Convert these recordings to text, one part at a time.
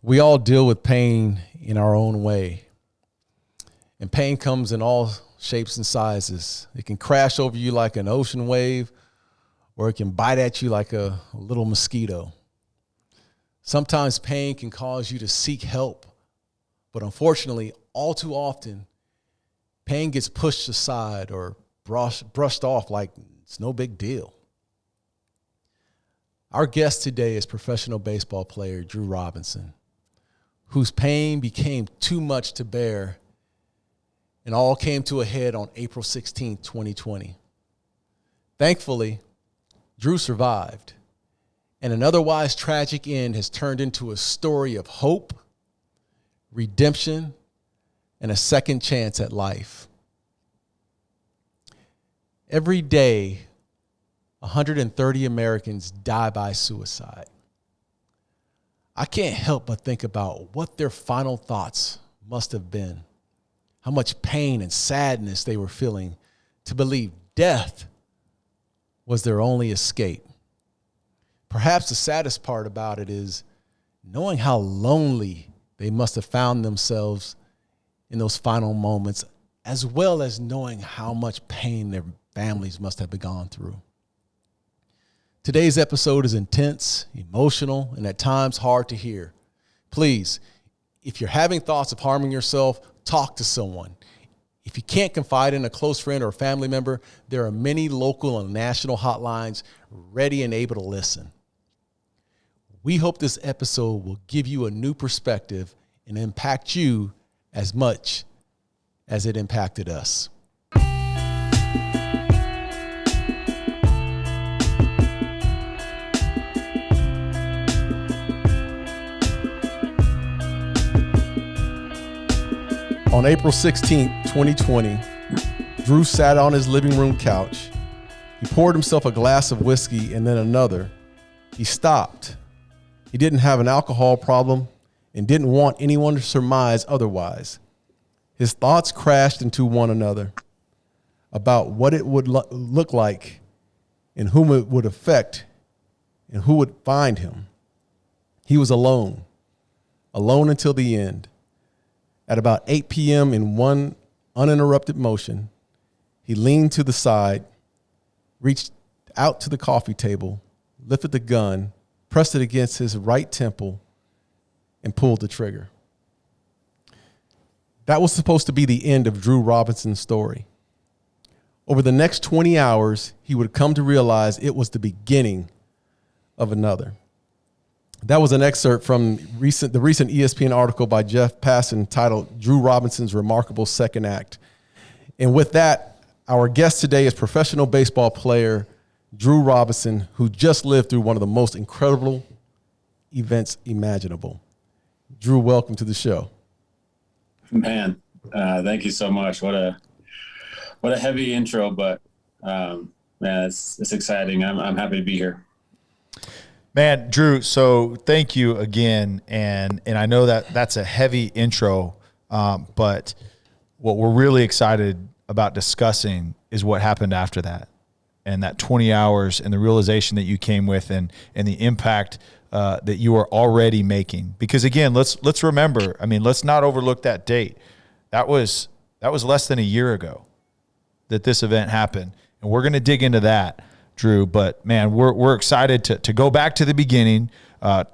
We all deal with pain in our own way. And pain comes in all shapes and sizes. It can crash over you like an ocean wave, or it can bite at you like a little mosquito. Sometimes pain can cause you to seek help, but unfortunately, all too often, pain gets pushed aside or brushed off like it's no big deal. Our guest today is professional baseball player Drew Robinson, whose pain became too much to bear and all came to a head on April 16, 2020. Thankfully, Drew survived, and an otherwise tragic end has turned into a story of hope, redemption, and a second chance at life. Every day, 130 Americans die by suicide. I can't help but think about what their final thoughts must have been, how much pain and sadness they were feeling to believe death was their only escape. Perhaps the saddest part about it is knowing how lonely they must have found themselves in those final moments, as well as knowing how much pain their families must have gone through. Today's episode is intense, emotional, and at times hard to hear. Please, if you're having thoughts of harming yourself, talk to someone. If you can't confide in a close friend or a family member, there are many local and national hotlines ready and able to listen. We hope this episode will give you a new perspective and impact you as much as it impacted us. On April 16, 2020, Drew sat on his living room couch. He poured himself a glass of whiskey and then another. He stopped. He didn't have an alcohol problem and didn't want anyone to surmise otherwise. His thoughts crashed into one another about what it would look like and whom it would affect and who would find him. He was alone until the end. At about 8 p.m. in one uninterrupted motion, he leaned to the side, reached out to the coffee table, lifted the gun, pressed it against his right temple, and pulled the trigger. That was supposed to be the end of Drew Robinson's story. Over the next 20 hours, he would come to realize it was the beginning of another. That was an excerpt from the recent ESPN article by Jeff Passan titled Drew Robinson's Remarkable Second Act. And with that, our guest today is professional baseball player Drew Robinson, who just lived through one of the most incredible events imaginable. Drew, welcome to the show. Man, thank you so much. What a heavy intro, but man, it's exciting. I'm happy to be here. Man, Drew, so thank you again, and I know that that's a heavy intro, but what we're really excited about discussing is what happened after that, and that 20 hours and the realization that you came with and the impact that you are already making. Because again, let's remember, I mean, let's not overlook that date. That was less than a year ago that this event happened, and we're going to dig into that, Drew, but man, we're excited to go back to the beginning,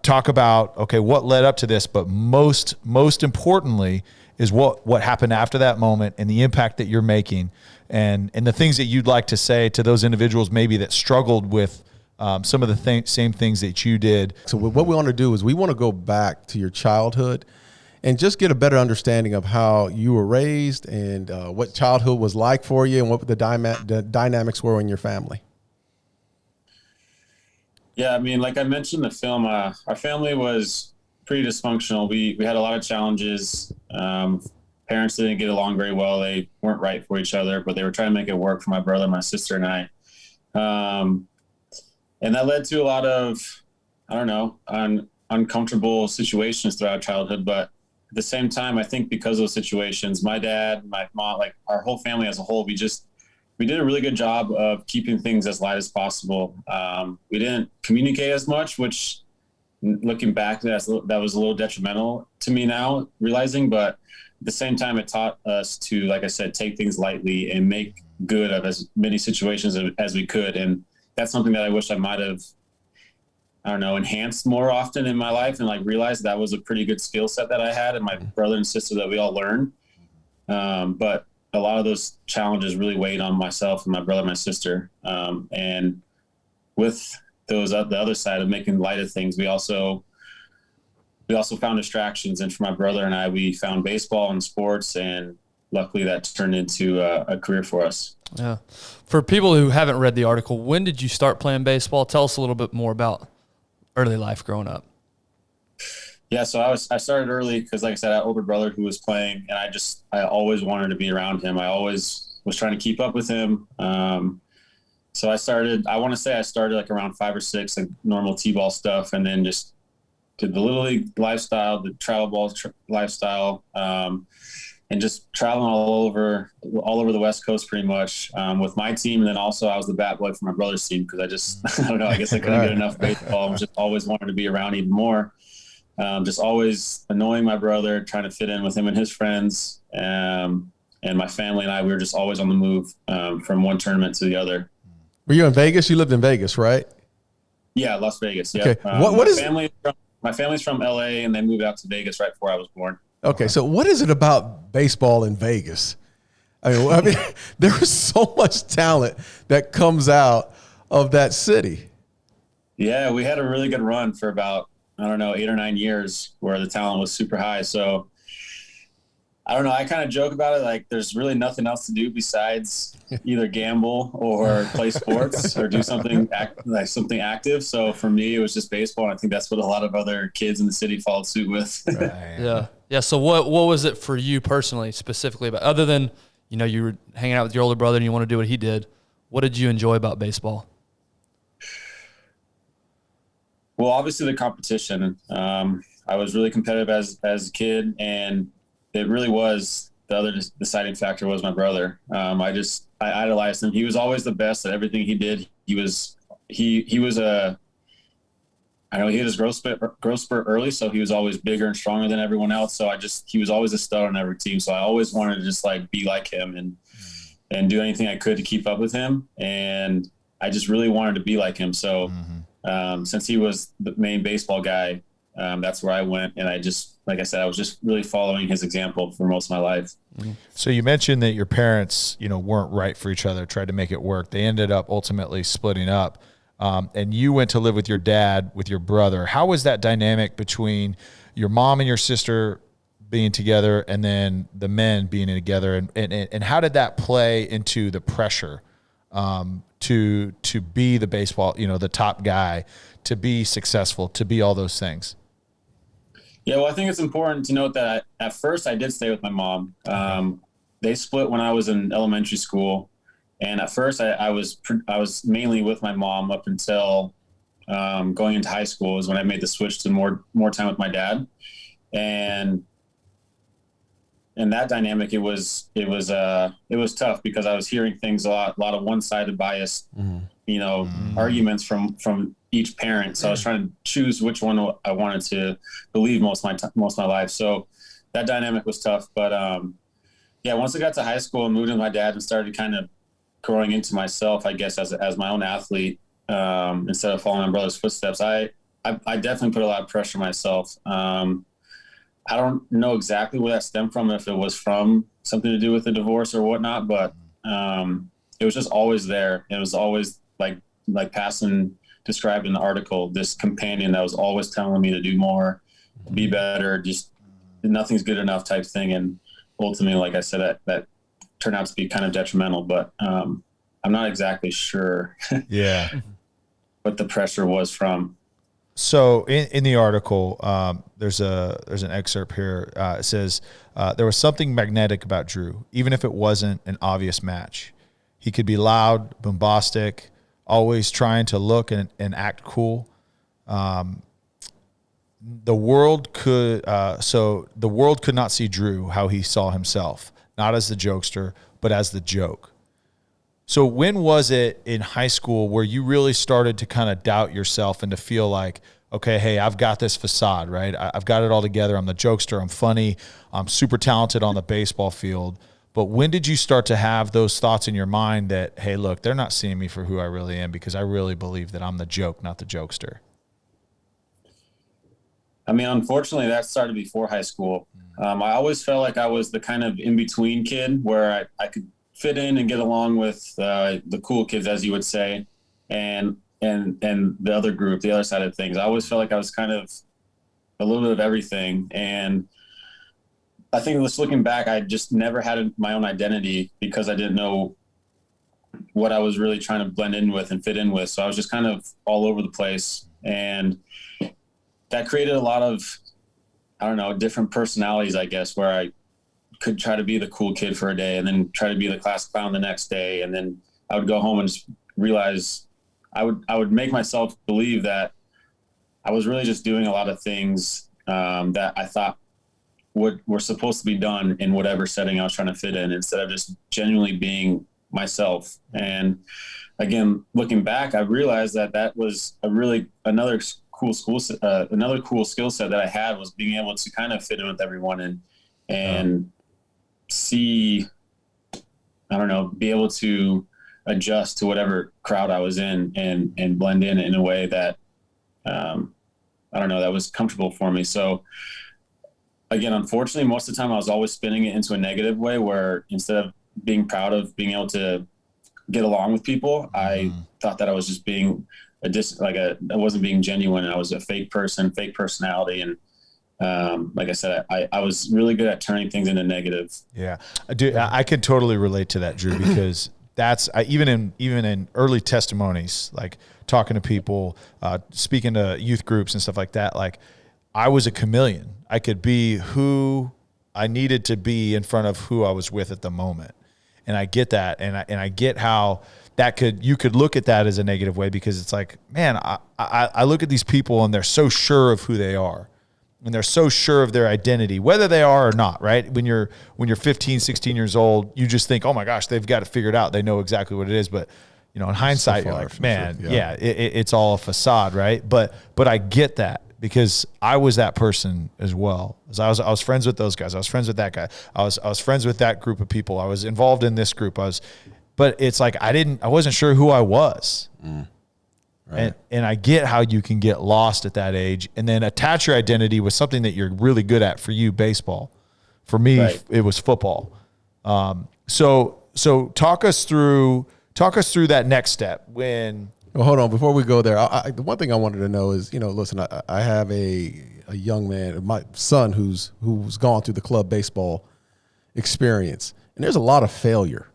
talk about, okay, what led up to this, but most importantly is what happened after that moment and the impact that you're making and the things that you'd like to say to those individuals maybe that struggled with some of the same things that you did. So what we want to do is we want to go back to your childhood and just get a better understanding of how you were raised and what childhood was like for you and what the dynamics were in your family. Yeah, I mean, like I mentioned in the film, our family was pretty dysfunctional. We had a lot of challenges. Parents didn't get along very well. They weren't right for each other, but they were trying to make it work for my brother, my sister, and I. And that led to a lot of, uncomfortable situations throughout childhood. But at the same time, I think because of those situations, my dad, my mom, like our whole family as a whole, we did a really good job of keeping things as light as possible. We didn't communicate as much, which looking back, that was a little detrimental to me now, realizing, but at the same time, it taught us to, like I said, take things lightly and make good of as many situations as we could. And that's something that I wish I might have, I don't know, enhanced more often in my life, and like realized that was a pretty good skill set that I had, and my brother and sister that we all learned. But a lot of those challenges really weighed on myself and my brother and my sister. And with those, the other side of making light of things, we also found distractions. And for my brother and I, we found baseball and sports, and luckily that turned into a career for us. Yeah. For people who haven't read the article, when did you start playing baseball? Tell us a little bit more about early life growing up. Yeah, so I started early because, like I said, I had an older brother who was playing, and I always wanted to be around him. I always was trying to keep up with him. So I want to say I started like around 5 or 6, like normal T-ball stuff, and then just did the Little League lifestyle, the travel ball lifestyle, and just traveling all over the West Coast pretty much with my team. And then also I was the bat boy for my brother's team because I don't know, I guess I couldn't get enough baseball. I just always wanted to be around even more. Just always annoying my brother, trying to fit in with him and his friends. And my family and I, we were just always on the move from one tournament to the other. Were you in Vegas? You lived in Vegas, right? Yeah, Las Vegas. Yeah. Okay. My family's from LA, and they moved out to Vegas right before I was born. Okay, so what is it about baseball in Vegas? I mean, there is so much talent that comes out of that city. Yeah, we had a really good run for about, 8 or 9 years where the talent was super high. So I don't know. I kind of joke about it. Like there's really nothing else to do besides either gamble or play sports or do something something active. So for me, it was just baseball. And I think that's what a lot of other kids in the city followed suit with. Right. Yeah. Yeah. So what was it for you personally, specifically about, other than, you were hanging out with your older brother and you want to do what he did, what did you enjoy about baseball? Well, obviously the competition. I was really competitive as a kid, and it really was the other deciding factor was my brother. I idolized him. He was always the best at everything he did. He was he hit his growth spurt early, so he was always bigger and stronger than everyone else. So he was always a stud on every team. So I always wanted to just like be like him and do anything I could to keep up with him. And I just really wanted to be like him. So since he was the main baseball guy, that's where I went. And I just, like I said, I was just really following his example for most of my life. So you mentioned that your parents, weren't right for each other, tried to make it work. They ended up ultimately splitting up. And you went to live with your dad, with your brother. How was that dynamic between your mom and your sister being together and then the men being together? And how did that play into the pressure to be the baseball, the top guy, to be successful, to be all those things? Yeah, well, I think it's important to note that at first I did stay with my mom. They split when I was in elementary school, and at first I was mainly with my mom up until going into high school is when I made the switch to more time with my dad, and that dynamic it was tough because I was hearing things a lot of one-sided bias, arguments from each parent. So I was trying to choose which one I wanted to believe most of my life. So that dynamic was tough. But once I got to high school and moved in with my dad and started kind of growing into myself, I guess, as my own athlete, instead of following my brother's footsteps, I definitely put a lot of pressure on myself. I don't know exactly where that stemmed from, if it was from something to do with the divorce or whatnot, but it was just always there. It was always like Passon described in the article, this companion that was always telling me to do more, be better, just nothing's good enough type thing. And ultimately, like I said, that turned out to be kind of detrimental, but I'm not exactly sure what the pressure was from. So in the article, there's an excerpt here. It says, there was something magnetic about Drew, even if it wasn't an obvious match. He could be loud, bombastic, always trying to look and act cool. The world could not see Drew how he saw himself, not as the jokester, but as the joke. So when was it in high school where you really started to kind of doubt yourself and to feel like, okay, hey, I've got this facade, right? I've got it all together. I'm the jokester. I'm funny. I'm super talented on the baseball field. But when did you start to have those thoughts in your mind that, hey, look, they're not seeing me for who I really am because I really believe that I'm the joke, not the jokester? I mean, unfortunately, that started before high school. I always felt like I was the kind of in-between kid where I could fit in and get along with the cool kids, as you would say, and the other group, the other side of things. I always felt like I was kind of a little bit of everything. And I think just looking back, I just never had my own identity because I didn't know what I was really trying to blend in with and fit in with. So I was just kind of all over the place. And that created a lot of, I don't know, different personalities, I guess, where I could try to be the cool kid for a day and then try to be the class clown the next day. And then I would go home and just realize I would make myself believe that I was really just doing a lot of things that I thought were supposed to be done in whatever setting I was trying to fit in, instead of just genuinely being myself. And again, looking back, I realized that was another cool skill set that I had, was being able to kind of fit in with everyone and see, I don't know, be able to adjust to whatever crowd I was in and blend in a way that, I don't know, that was comfortable for me. So again, unfortunately, most of the time I was always spinning it into a negative way, where instead of being proud of being able to get along with people, I thought that I was just being I wasn't being genuine. I was a fake person, fake personality. And like I said, I was really good at turning things into negative. Yeah, I could totally relate to that, Drew, because even in early testimonies, like talking to people, speaking to youth groups and stuff like that, like I was a chameleon. I could be who I needed to be in front of who I was with at the moment. And I get that. And I get how you could look at that as a negative way, because it's like, man, I look at these people and they're so sure of who they are. And they're so sure of their identity, whether they are or not, right? When you're 15, 16 years old, you just think, oh my gosh, they've got it figured out. They know exactly what it is. But, in hindsight, you're like, man, it's all a facade, right? But I get that, because I was that person as well. I was friends with those guys. I was friends with that guy. I was friends with that group of people. I was involved in this group. But it's like, I wasn't sure who I was. Right. And I get how you can get lost at that age and then attach your identity with something that you're really good at. For you, baseball. For me, It was football. So talk us through that next step when. Well, hold on. Before we go there, the one thing I wanted to know is, listen, I have a young man, my son, who's gone through the club baseball experience, and there's a lot of failure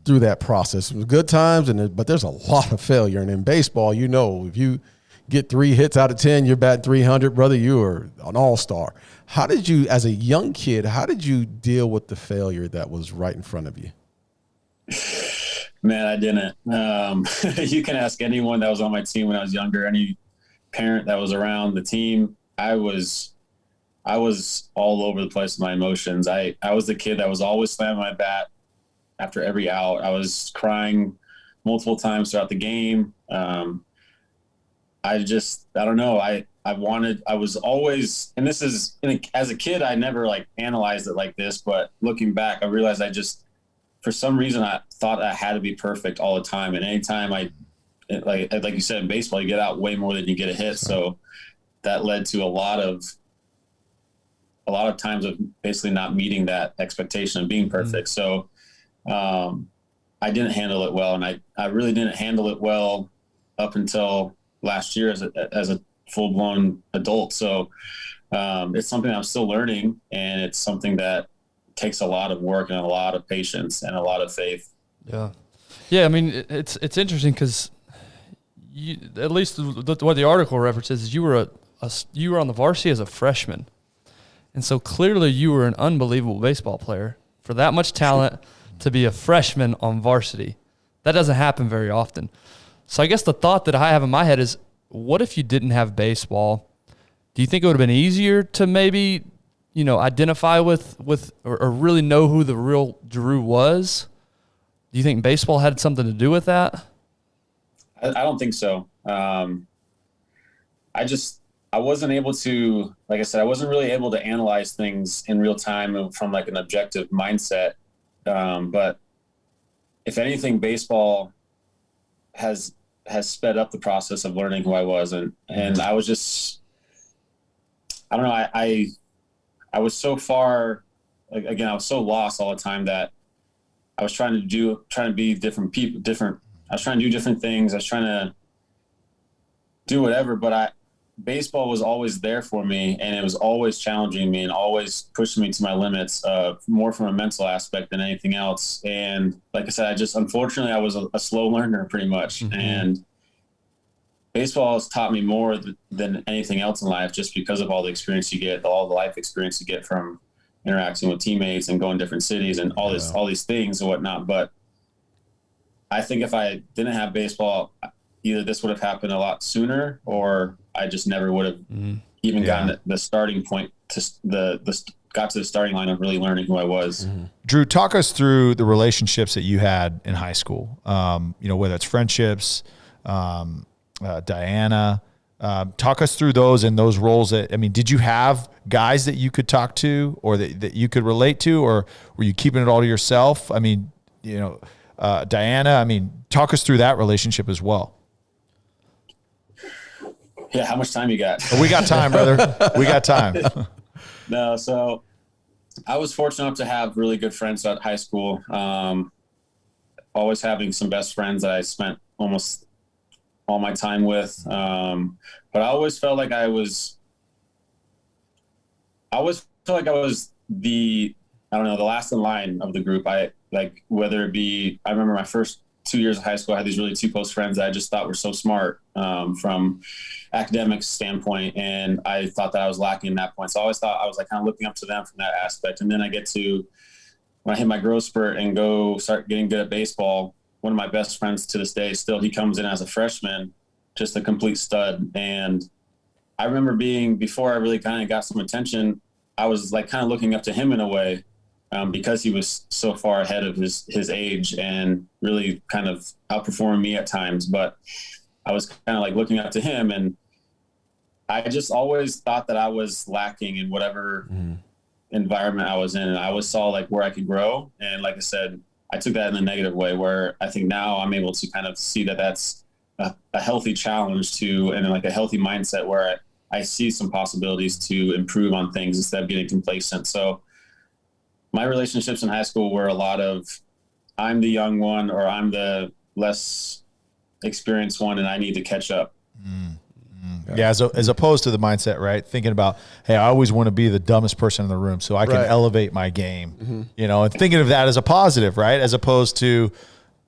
through that process. Good times, but there's a lot of failure. And in baseball, if you get 3 hits out of 10, you're batting 300, brother, you are an all-star. How did you, as a young kid, deal with the failure that was right in front of you? Man, I didn't. You can ask anyone that was on my team when I was younger, any parent that was around the team. I was all over the place with my emotions. I was the kid that was always slamming my bat after every out. I was crying multiple times throughout the game. I don't know. I was always, and this is, as a kid, I never analyzed it like this, but looking back, I realized for some reason, I thought I had to be perfect all the time. And anytime like you said, in baseball, you get out way more than you get a hit. So that led to a lot of times of basically not meeting that expectation of being perfect. So I didn't handle it well. And I really didn't handle it well up until last year as a full-blown adult. So it's something I'm still learning, and it's something that takes a lot of work and a lot of patience and a lot of faith. Yeah. I mean, it's interesting because at least what the article references is you were on the varsity as a freshman. And so clearly you were an unbelievable baseball player. For that much talent to be a freshman on varsity, that doesn't happen very often. So I guess the thought that I have in my head is, what if you didn't have baseball? Do you think it would have been easier to maybe, identify with or really know who the real Drew was? Do you think baseball had something to do with that? I don't think so. I wasn't able to, like I said, I wasn't really able to analyze things in real time from like an objective mindset. But if anything, baseball has sped up the process of learning who I was. And I was just, I don't know. I was so far, again, I was so lost all the time that I was trying to be different people, I was trying to do different things. I was trying to do whatever, but baseball was always there for me, and it was always challenging me and always pushing me to my limits, more from a mental aspect than anything else. And like I said, unfortunately, I was a slow learner pretty much. Mm-hmm. And baseball has taught me more than anything else in life, just because of all the experience you get, all the life experience you get from interacting with teammates and going to different cities and all these things and whatnot. But I think if I didn't have baseball, either this would have happened a lot sooner, or I just never would have even gotten the starting point got to the starting line of really learning who I was. Mm-hmm. Drew, talk us through the relationships that you had in high school. Whether it's friendships, Diana, talk us through those and those roles did you have guys that you could talk to or that you could relate to, or were you keeping it all to yourself? Diana, talk us through that relationship as well. Yeah. How much time you got? We got time, brother. We got time. No. So I was fortunate enough to have really good friends at high school. Always having some best friends that I spent almost all my time with. But I always felt like I was the last in line of the group. Whether it be, I remember my first 2 years of high school, I had these really two close friends that I just thought were so smart from academic standpoint. And I thought that I was lacking in that point. So I always thought I was kind of looking up to them from that aspect. And then I get to, when I hit my growth spurt and go start getting good at baseball, one of my best friends to this day, still, he comes in as a freshman, just a complete stud. And I remember before I really kind of got some attention, I was kind of looking up to him in a way, because he was so far ahead of his age and really kind of outperforming me at times. But I was kind of looking up to him, and I just always thought that I was lacking in whatever environment I was in. And I always saw where I could grow. And like I said, I took that in a negative way, where I think now I'm able to kind of see that that's a healthy challenge and a healthy mindset where I see some possibilities to improve on things instead of getting complacent. So my relationships in high school were a lot of, I'm the young one, or I'm the less experienced one, and I need to catch up. Yeah, as opposed to the mindset, right? Thinking about, hey, I always want to be the dumbest person in the room so I can elevate my game, and thinking of that as a positive, right? As opposed to,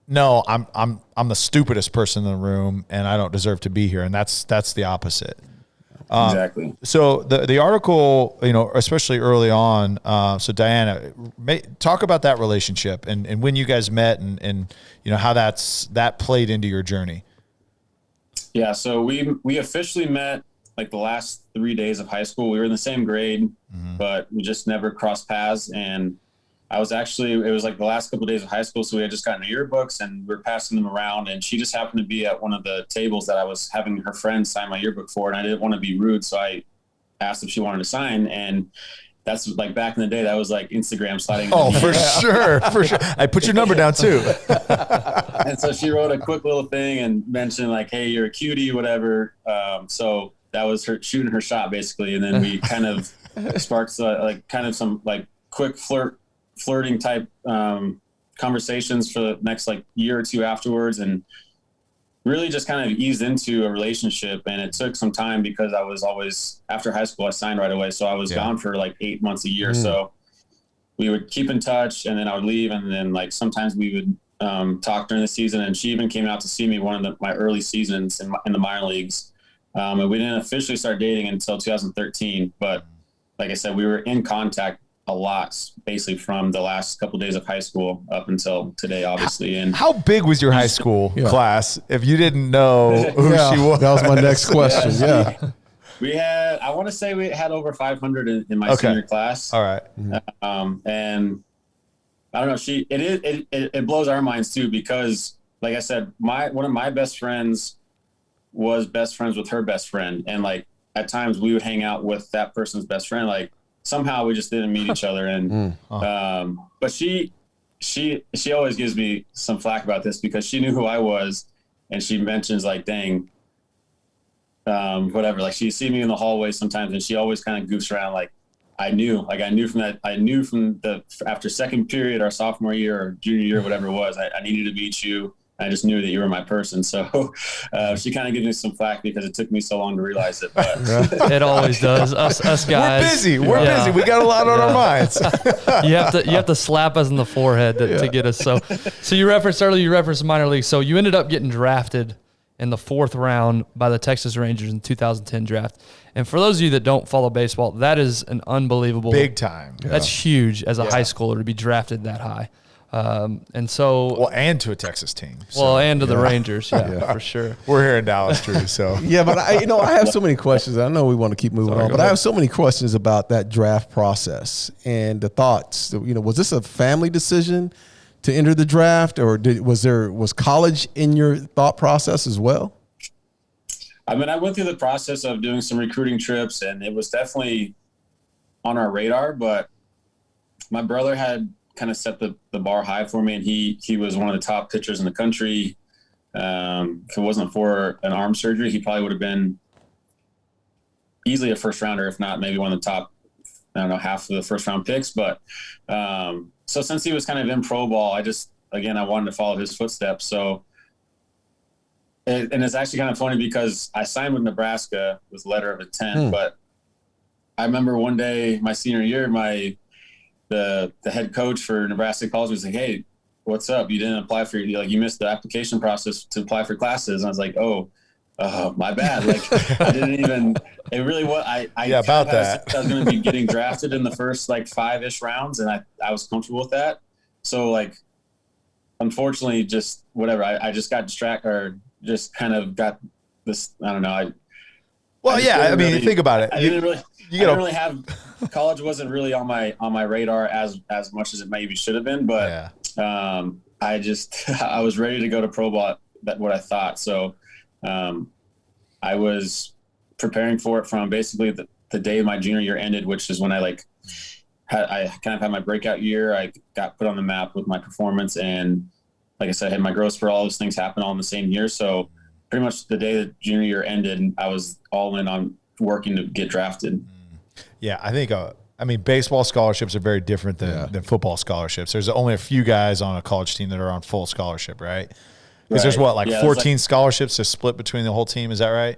no, I'm the stupidest person in the room and I don't deserve to be here, and that's the opposite. Exactly. So the article, especially early on, so Diana, talk about that relationship and when you guys met and how that played into your journey. Yeah. So we officially met the last 3 days of high school. We were in the same grade, but we just never crossed paths. And it was the last couple of days of high school. So we had just gotten yearbooks and we were passing them around, and she just happened to be at one of the tables that I was having her friend sign my yearbook for. And I didn't want to be rude, so I asked if she wanted to sign. And that's back in the day, that was Instagram sliding. Oh, for sure. I put your number down too. And so she wrote a quick little thing and mentioned hey, you're a cutie, whatever. So that was her shooting her shot basically. And then we kind of sparked some quick flirting type conversations for the next year or two afterwards, and really just kind of eased into a relationship. And it took some time because I was always, after high school, I signed right away. So I was gone for 8 months a year. So we would keep in touch, and then I would leave. And then sometimes we would talk during the season. And she even came out to see me one of my early seasons in the minor leagues. And we didn't officially start dating until 2013. But like I said, we were in contact a lot, basically from the last couple of days of high school up until today, obviously. And how big was your high school class? If you didn't know who she was, that was my next question. Yeah, we had, I want to say we had over 500 in my senior class. All right. And I don't know, it blows our minds too, because like I said, one of my best friends was best friends with her best friend. And at times we would hang out with that person's best friend. Like somehow we just didn't meet each other. And, but she always gives me some flack about this because she knew who I was, and she mentions like, dang, whatever, like she'd see me in the hallway sometimes, and she always kind of goofs around. Like I knew from after second period, our sophomore year or junior year, whatever it was, I needed to meet you. I just knew that you were my person. So she kind of gives me some flack because it took me so long to realize it. But it always does. Us guys. We're busy. Busy. We got a lot on our minds. you have to slap us in the forehead to get us. So you referenced minor league. So you ended up getting drafted in the 4th round by the Texas Rangers in 2010 draft. And for those of you that don't follow baseball, that is an unbelievable big time. That's huge as a high schooler to be drafted that high. And so, and to a Texas team. And to the Rangers, for sure. We're here in Dallas, Drew. So but I have so many questions. I know we want to keep moving on, but I have so many questions about that draft process and the thoughts. Was this a family decision to enter the draft, or was college in your thought process as well? I mean, I went through the process of doing some recruiting trips, and it was definitely on our radar. But my brother had kind of set the bar high for me, and he was one of the top pitchers in the country. If it wasn't for an arm surgery, he probably would have been easily a first rounder, if not maybe one of the top, half of the first round picks. But so since he was kind of in pro ball, I wanted to follow his footsteps. So, and it's actually kind of funny because I signed with Nebraska with letter of intent, but I remember one day my senior year, the head coach for Nebraska calls me and was like, "Hey, what's up? You didn't apply for you missed the application process to apply for classes." And I was like, "Oh, my bad." Like I didn't even, it really was, I about that. I was going to be getting drafted in the first 5-ish rounds, and I was comfortable with that. So unfortunately, just whatever, I just got distracted, or just kind of got this, I don't know. Think about it. I didn't really have, college wasn't really on my radar as much as it maybe should have been, but I was ready to go to pro ball. That's what I thought. So I was preparing for it from basically the day my junior year ended, which is when I kind of had my breakout year. I got put on the map with my performance, and like I said, I had my growth spurt. All those things happened all in the same year. So pretty much the day that junior year ended, I was all in on working to get drafted. Yeah, I think baseball scholarships are very different than football scholarships. There's only a few guys on a college team that are on full scholarship, right? Because there's 14 scholarships to split between the whole team. Is that right?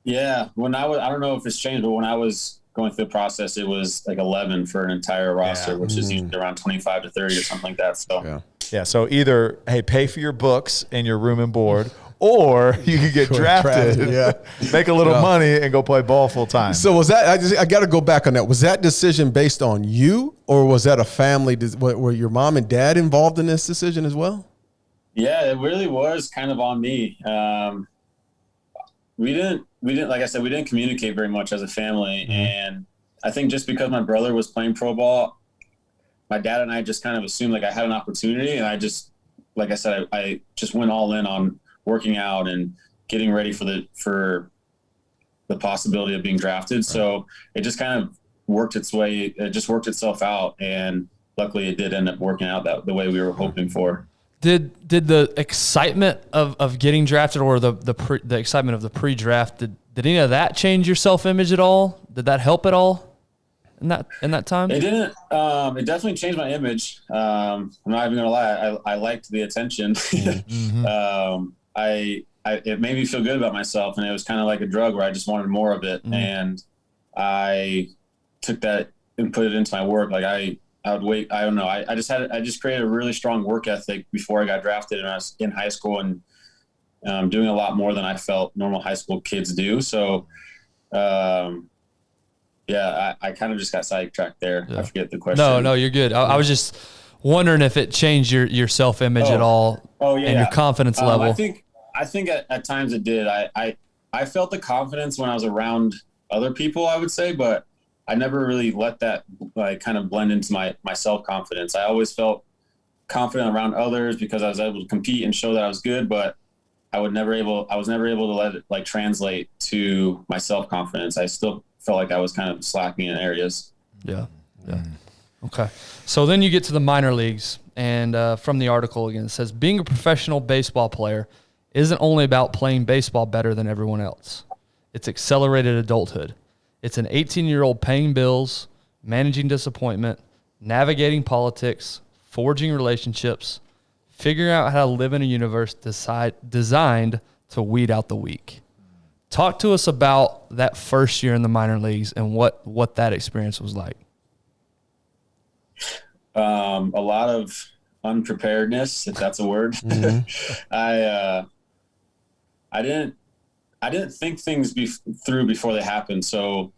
Yeah. I don't know if it's changed, but when I was going through the process, it was 11 for an entire roster, which is usually around 25 to 30 or something like that. So So either, hey, pay for your books and your room and board, or you could get drafted, make a little money, and go play ball full time. So was that? I got to go back on that. Was that decision based on you, or was that a family? Were your mom and dad involved in this decision as well? Yeah, it really was kind of on me. We didn't, like I said, we didn't communicate very much as a family, and I think just because my brother was playing pro ball, my dad and I just kind of assumed I had an opportunity, and I just, like I said, I just went all in on working out and getting ready for the possibility of being drafted. Right. So it just kind of worked itself out. And luckily it did end up working out the way we were hoping for. Did the excitement of getting drafted, or the excitement of the pre-draft, did any of that change your self-image at all? Did that help at all in that time? It didn't. It definitely changed my image. I'm not even gonna lie. I liked the attention. It made me feel good about myself, and it was kind of like a drug where I just wanted more of it. And I took that and put it into my work. I would wait. I don't know. I just created a really strong work ethic before I got drafted, and I was in high school and doing a lot more than I felt normal high school kids do. So, I kind of just got sidetracked there. Yeah. I forget the question. No, you're good. I was just wondering if it changed your self-image at all. And your confidence level. I think at times it did. I felt the confidence when I was around other people, I would say, but I never really let that kind of blend into my self-confidence. I always felt confident around others because I was able to compete and show that I was good, but I was never able to let it like translate to my self-confidence. I still felt like I was kind of slacking in areas. Yeah. Okay. So then you get to the minor leagues, and from the article again, it says being a professional baseball player isn't only about playing baseball better than everyone else. It's accelerated adulthood. It's an 18-year-old paying bills, managing disappointment, navigating politics, forging relationships, figuring out how to live in a universe designed to weed out the weak. Talk to us about that first year in the minor leagues and what that experience was like. A lot of unpreparedness, if that's a word. I didn't think things through before they happened. So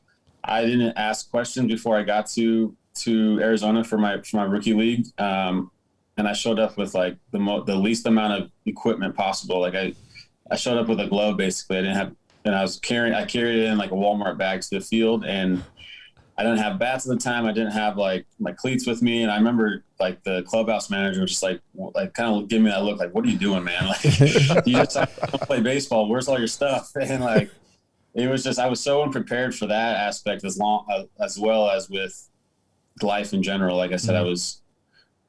I didn't ask questions before I got to Arizona for my rookie league. And I showed up with like the least amount of equipment possible. Like I showed up with a glove basically. I carried it in like a Walmart bag to the field, and I didn't have bats at the time. I didn't have like my cleats with me. And I remember like the clubhouse manager was just like kind of giving me that look like, what are you doing, man? Like you just don't play baseball. Where's all your stuff? And like, it was just, I was so unprepared for that aspect as well as with life in general. Like I said, how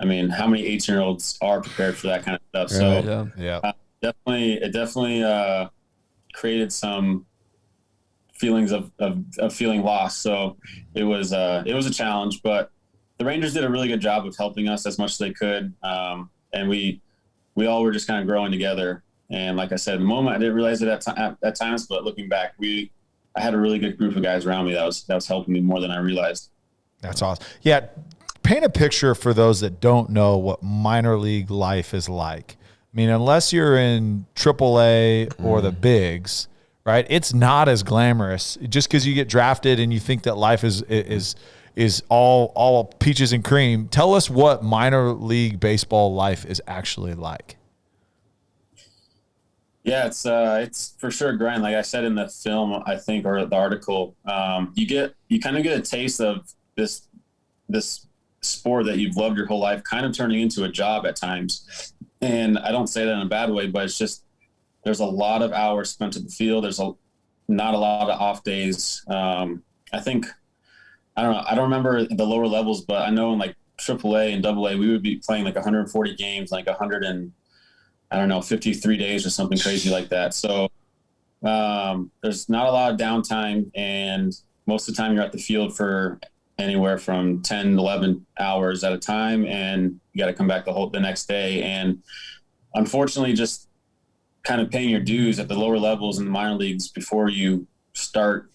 many 18-year-olds are prepared for that kind of stuff? Right. So yeah. it definitely created some feelings of feeling lost. So it was a challenge, but the Rangers did a really good job of helping us as much as they could. And we all were just kind of growing together. And like I said, in the moment, I didn't realize it at times, but looking back, I had a really good group of guys around me that was helping me more than I realized. That's awesome. Yeah. Paint a picture for those that don't know what minor league life is like. I mean, unless you're in AAA or the bigs, right? It's not as glamorous. Just because you get drafted and you think that life is all peaches and cream. Tell us what minor league baseball life is actually like. Yeah, it's for sure grind. Like I said in the film, I think, or the article, you kind of get a taste of this sport that you've loved your whole life kind of turning into a job at times. And I don't say that in a bad way, but it's just, there's a lot of hours spent at the field. There's not a lot of off days. I think, I don't know, I don't remember the lower levels, but I know in like AAA and AA, we would be playing like 140 games, like 53 days or something crazy like that. So there's not a lot of downtime, and most of the time you're at the field for anywhere from 10 to 11 hours at a time, and you got to come back the next day. And unfortunately, just kind of paying your dues at the lower levels in the minor leagues before you start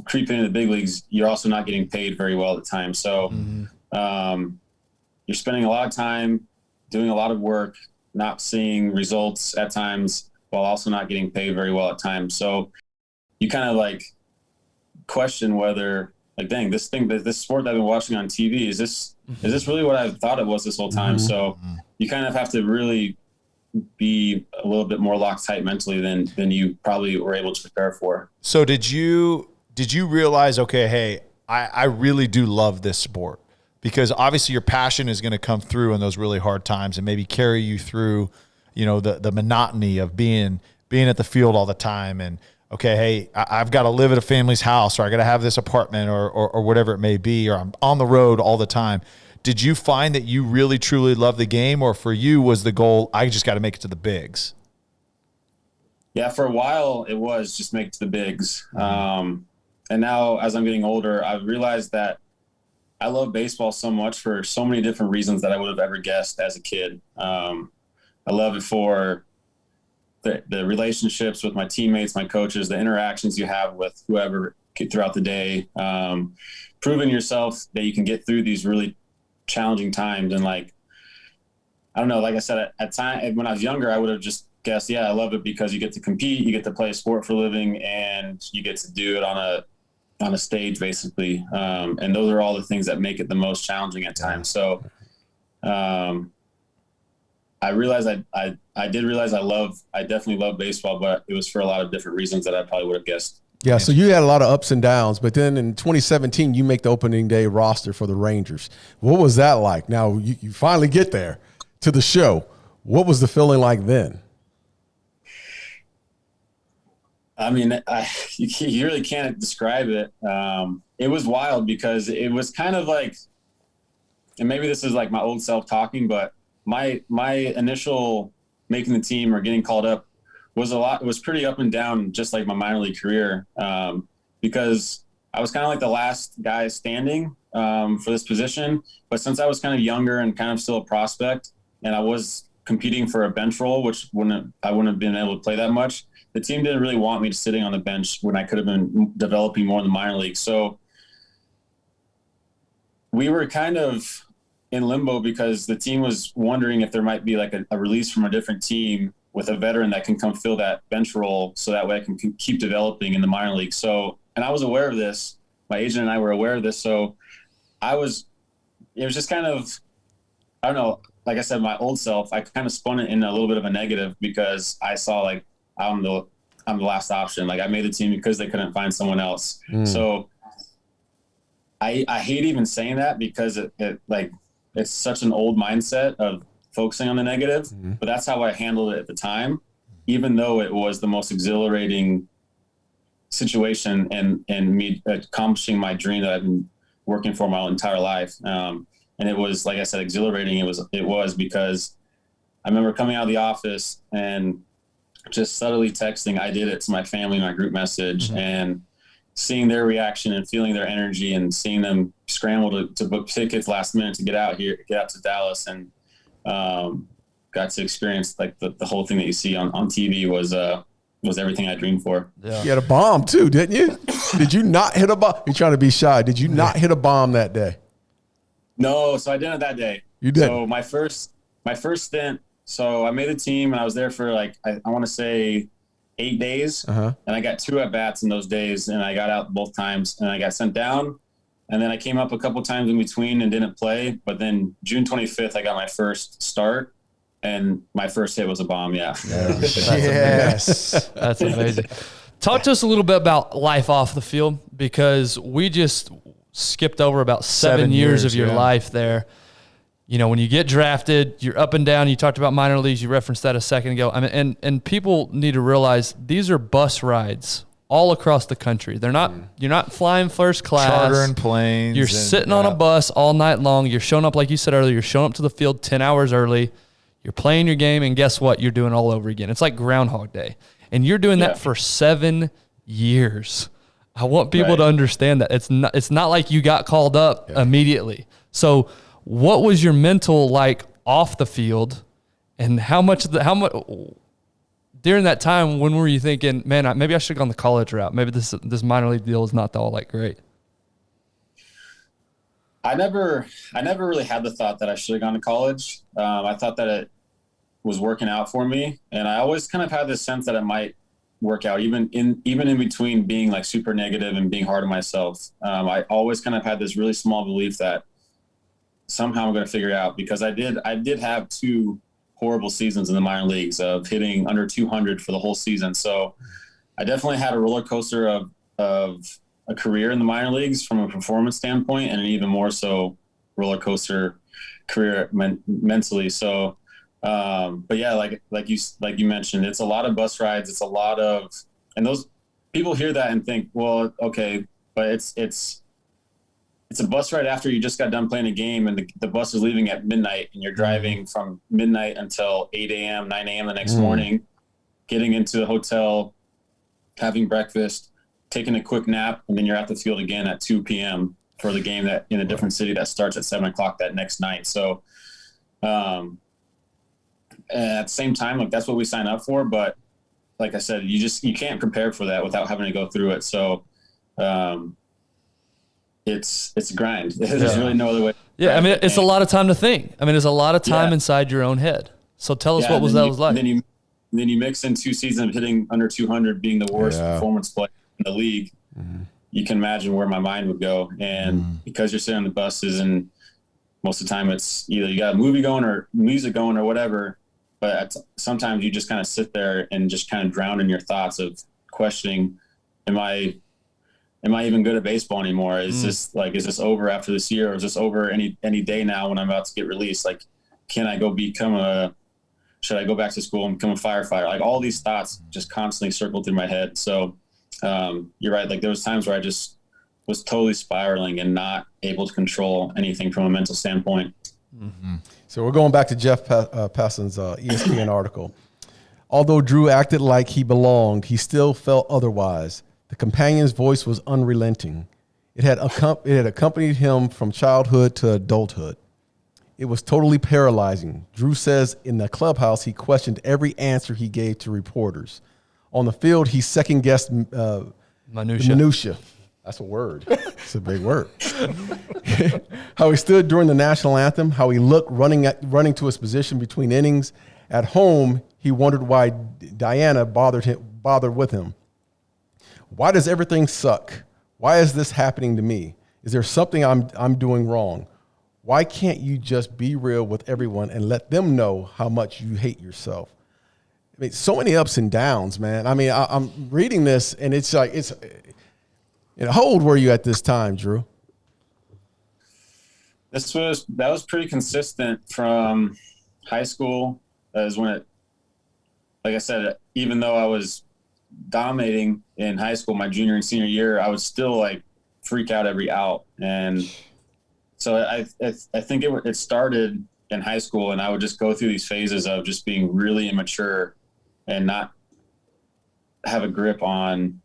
creeping into the big leagues, you're also not getting paid very well at the time. So you're spending a lot of time doing a lot of work, not seeing results at times, while also not getting paid very well at times. So you kind of like question whether, like, dang, this sport that I've been watching on TV, is this really what I thought it was this whole time? So you kind of have to really be a little bit more Loctite mentally than you probably were able to prepare for. So did you realize, okay, hey, I really do love this sport? Because obviously your passion is going to come through in those really hard times and maybe carry you through, the monotony of being at the field all the time. And okay, hey, I've got to live at a family's house, or I got to have this apartment, or whatever it may be, or I'm on the road all the time. Did you find that you really truly love the game, or for you was the goal, I just got to make it to the bigs? Yeah, for a while it was just make it to the bigs. And now as I'm getting older, I've realized that I love baseball so much for so many different reasons that I would have ever guessed as a kid. I love it for the relationships with my teammates, my coaches, the interactions you have with whoever throughout the day, proving yourself that you can get through these really challenging times. And like, I don't know, like I said, at time when I was younger, I would have just guessed, yeah, I love it because you get to compete, you get to play a sport for a living, and you get to do it on a stage basically. And those are all the things that make it the most challenging at times. So I realized I did realize I definitely love baseball, but it was for a lot of different reasons that I probably would have guessed. Yeah, so you had a lot of ups and downs, but then in 2017, you make the opening day roster for the Rangers. What was that like? Now, you finally get there to the show. What was the feeling like then? I mean, you really can't describe it. It was wild because it was kind of like, and maybe this is like my old self talking, but my initial making the team or getting called up was pretty up and down, just like my minor league career, because I was kind of like the last guy standing for this position. But since I was kind of younger and kind of still a prospect, and I was competing for a bench role, which I wouldn't have been able to play that much. The team didn't really want me sitting on the bench when I could have been developing more in the minor league. So we were kind of in limbo because the team was wondering if there might be like a release from a different team with a veteran that can come fill that bench role, so that way I can keep developing in the minor league. So, and I was aware of this. My agent and I were aware of this. So it was just kind of, I don't know, like I said, my old self, I kind of spun it in a little bit of a negative because I saw like, I'm the last option. Like I made the team because they couldn't find someone else. So I hate even saying that because it's such an old mindset of focusing on the negative, but that's how I handled it at the time, even though it was the most exhilarating situation and me accomplishing my dream that I've been working for my entire life. And it was, like I said, exhilarating. It was because I remember coming out of the office and just subtly texting, I did it, to my family in my group message, and seeing their reaction and feeling their energy and seeing them scramble to book tickets last minute to get out to Dallas, and got to experience like the whole thing that you see on TV was everything I dreamed for. Yeah. You had a bomb too, didn't you? Did you not hit a bomb? You're trying to be shy. Did you not hit a bomb that day? No, so I didn't that day. You did. So my first stint, so I made the team and I was there for like, I want to say 8 days. And I got 2 at-bats in those days, and I got out both times, and I got sent down. And then I came up a couple times in between and didn't play. But then June 25th, I got my first start, and my first hit was a bomb. Yeah. Yes. That's amazing. Talk to us a little bit about life off the field, because we just skipped over about 7 years of your life there. You know, when you get drafted, you're up and down. You talked about minor leagues. You referenced that a second ago. I mean, and people need to realize these are bus rides all across the country. They're not, you're not flying first class. Chartering planes. You're sitting on a bus all night long. You're showing up, like you said earlier, you're showing up to the field 10 hours early. You're playing your game, and guess what? You're doing all over again. It's like Groundhog Day. And you're doing that for 7 years. I want people to understand that. It's not like you got called up immediately. So what was your mental like off the field, and how much during that time, when were you thinking, man, maybe I should have gone the college route? Maybe this minor league deal is not all that great. I never really had the thought that I should have gone to college. I thought that it was working out for me, and I always kind of had this sense that it might work out, even in between being like super negative and being hard on myself. I always kind of had this really small belief that somehow I'm going to figure it out, because I did have 2 horrible seasons in the minor leagues of hitting under 200 for the whole season. So I definitely had a roller coaster of a career in the minor leagues from a performance standpoint, and an even more so roller coaster career mentally. So, but yeah, like you mentioned, it's a lot of bus rides. It's a lot of, and those people hear that and think, well, okay, but it's a bus ride after you just got done playing a game, and the bus is leaving at midnight, and you're driving from midnight until 8 a.m., 9 a.m. the next morning, getting into the hotel, having breakfast, taking a quick nap, and then you're at the field again at 2 p.m. for the game that in a different city that starts at 7 o'clock that next night. So at the same time, like that's what we sign up for. But like I said, you can't prepare for that without having to go through it. So it's a grind. There's really no other way. Yeah, I mean, it's a lot of time to think. I mean, there's a lot of time inside your own head. So tell us what was like. Then you mix in 2 seasons of hitting under 200, being the worst performance player in the league. You can imagine where my mind would go. And because you're sitting on the buses, and most of the time it's either you got a movie going or music going or whatever, but sometimes you just kind of sit there and just kind of drown in your thoughts of questioning, am I even good at baseball anymore? Is this over after this year, or is this over any day now when I'm about to get released? Like, can I go become a should I go back to school and become a firefighter? Like all these thoughts just constantly circled through my head. So you're right. Like there was times where I just was totally spiraling and not able to control anything from a mental standpoint. Mm-hmm. So we're going back to Jeff Passan's ESPN article. Although Drew acted like he belonged, he still felt otherwise. The companion's voice was unrelenting. It had accompanied him from childhood to adulthood. It was totally paralyzing. Drew says in the clubhouse, he questioned every answer he gave to reporters. On the field, he second-guessed minutia. That's a word. It's a big word. How he stood during the national anthem, how he looked running to his position between innings. At home, he wondered why Diana bothered with him. Why does everything suck? Why is this happening to me? Is there something I'm doing wrong? Why can't you just be real with everyone and let them know how much you hate yourself? I mean, so many ups and downs, man. I mean, I'm reading this and it's like, how old were you at this time, Drew? That was pretty consistent from high school. That was when it, like I said, even though I was dominating in high school, my junior and senior year, I would still like freak out every out. And so I think it started in high school, and I would just go through these phases of just being really immature and not have a grip on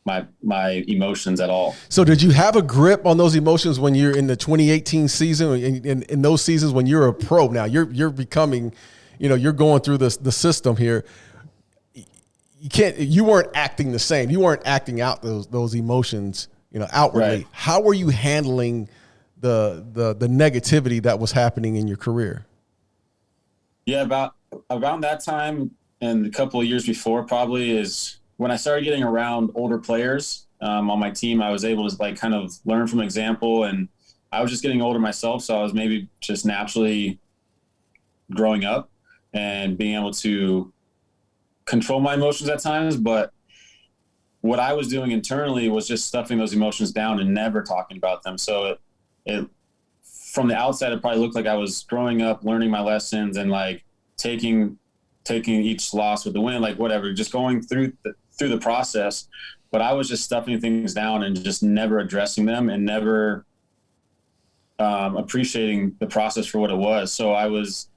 my emotions at all. So did you have a grip on those emotions when you're in the 2018 season, in those seasons when you're a pro? Now you're becoming, you're going through the system here. You weren't acting the same. You weren't acting out those emotions, outwardly. Right. How were you handling the negativity that was happening in your career? Yeah, about that time and a couple of years before probably is when I started getting around older players on my team. I was able to like kind of learn from example, and I was just getting older myself. So I was maybe just naturally growing up and being able to control my emotions at times. But what I was doing internally was just stuffing those emotions down and never talking about them. So it from the outside, it probably looked like I was growing up, learning my lessons, and like taking each loss with the win, like whatever, just going through the process. But I was just stuffing things down and just never addressing them and never appreciating the process for what it was. So I was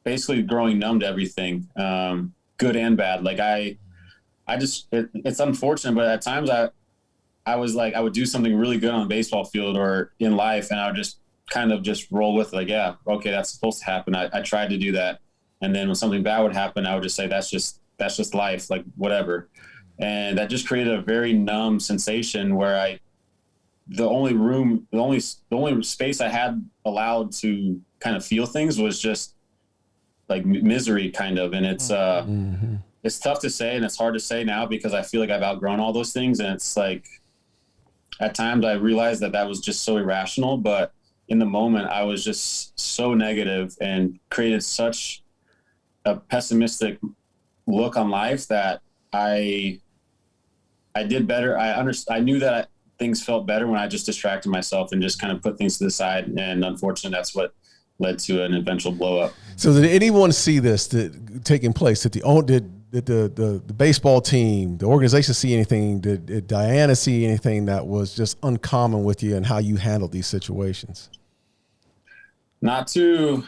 basically growing numb to everything, good and bad. Like it's unfortunate, but at times I was like, I would do something really good on the baseball field or in life, and I would just kind of just roll with it, like, yeah, okay, that's supposed to happen. I tried to do that. And then when something bad would happen, I would just say, that's just life, like whatever. And that just created a very numb sensation where the only space I had allowed to kind of feel things was just like misery kind of. And it's tough to say, and it's hard to say now because I feel like I've outgrown all those things. And it's like, at times I realized that was just so irrational, but in the moment I was just so negative and created such a pessimistic look on life that I did better. I knew that things felt better when I just distracted myself and just kind of put things to the side. And unfortunately, that's what led to an eventual blow up. So did anyone see this taking place? Did the baseball team, the organization see anything? Did Diana see anything that was just uncommon with you and how you handled these situations? Not too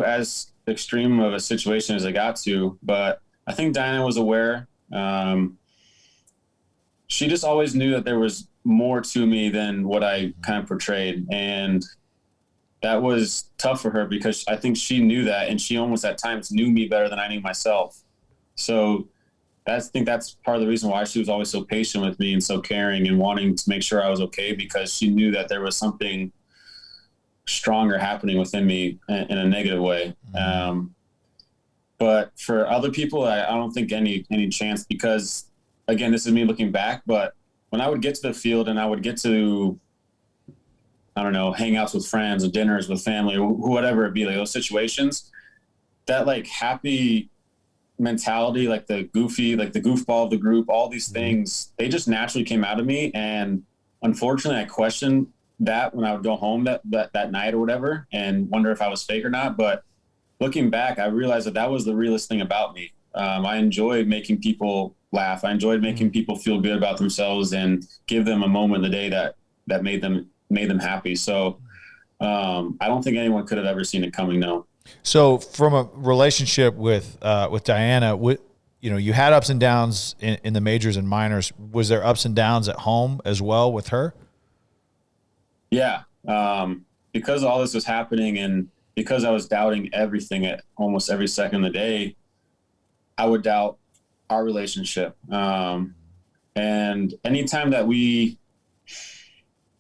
as extreme of a situation as I got to, but I think Diana was aware. She just always knew that there was more to me than what I kind of portrayed. And that was tough for her because I think she knew that, and she almost at times knew me better than I knew myself. So I think that's part of the reason why she was always so patient with me and so caring and wanting to make sure I was okay, because she knew that there was something stronger happening within me in a negative way. But for other people, I don't think any chance, because again, this is me looking back, but when I would get to the field and I would get to, I don't know, hangouts with friends or dinners with family or whatever it be, like those situations, that like happy mentality, like the goofball of the group, all these things, they just naturally came out of me. And unfortunately I questioned that when I would go home that night or whatever and wonder if I was fake or not. But looking back, I realized that was the realest thing about me. I enjoyed making people laugh. I enjoyed making people feel good about themselves and give them a moment in the day that made them happy. So I don't think anyone could have ever seen it coming. No. So from a relationship with Diana, you had ups and downs in the majors and minors. Was there ups and downs at home as well with her? Yeah. Because all this was happening and because I was doubting everything at almost every second of the day, I would doubt our relationship. And anytime that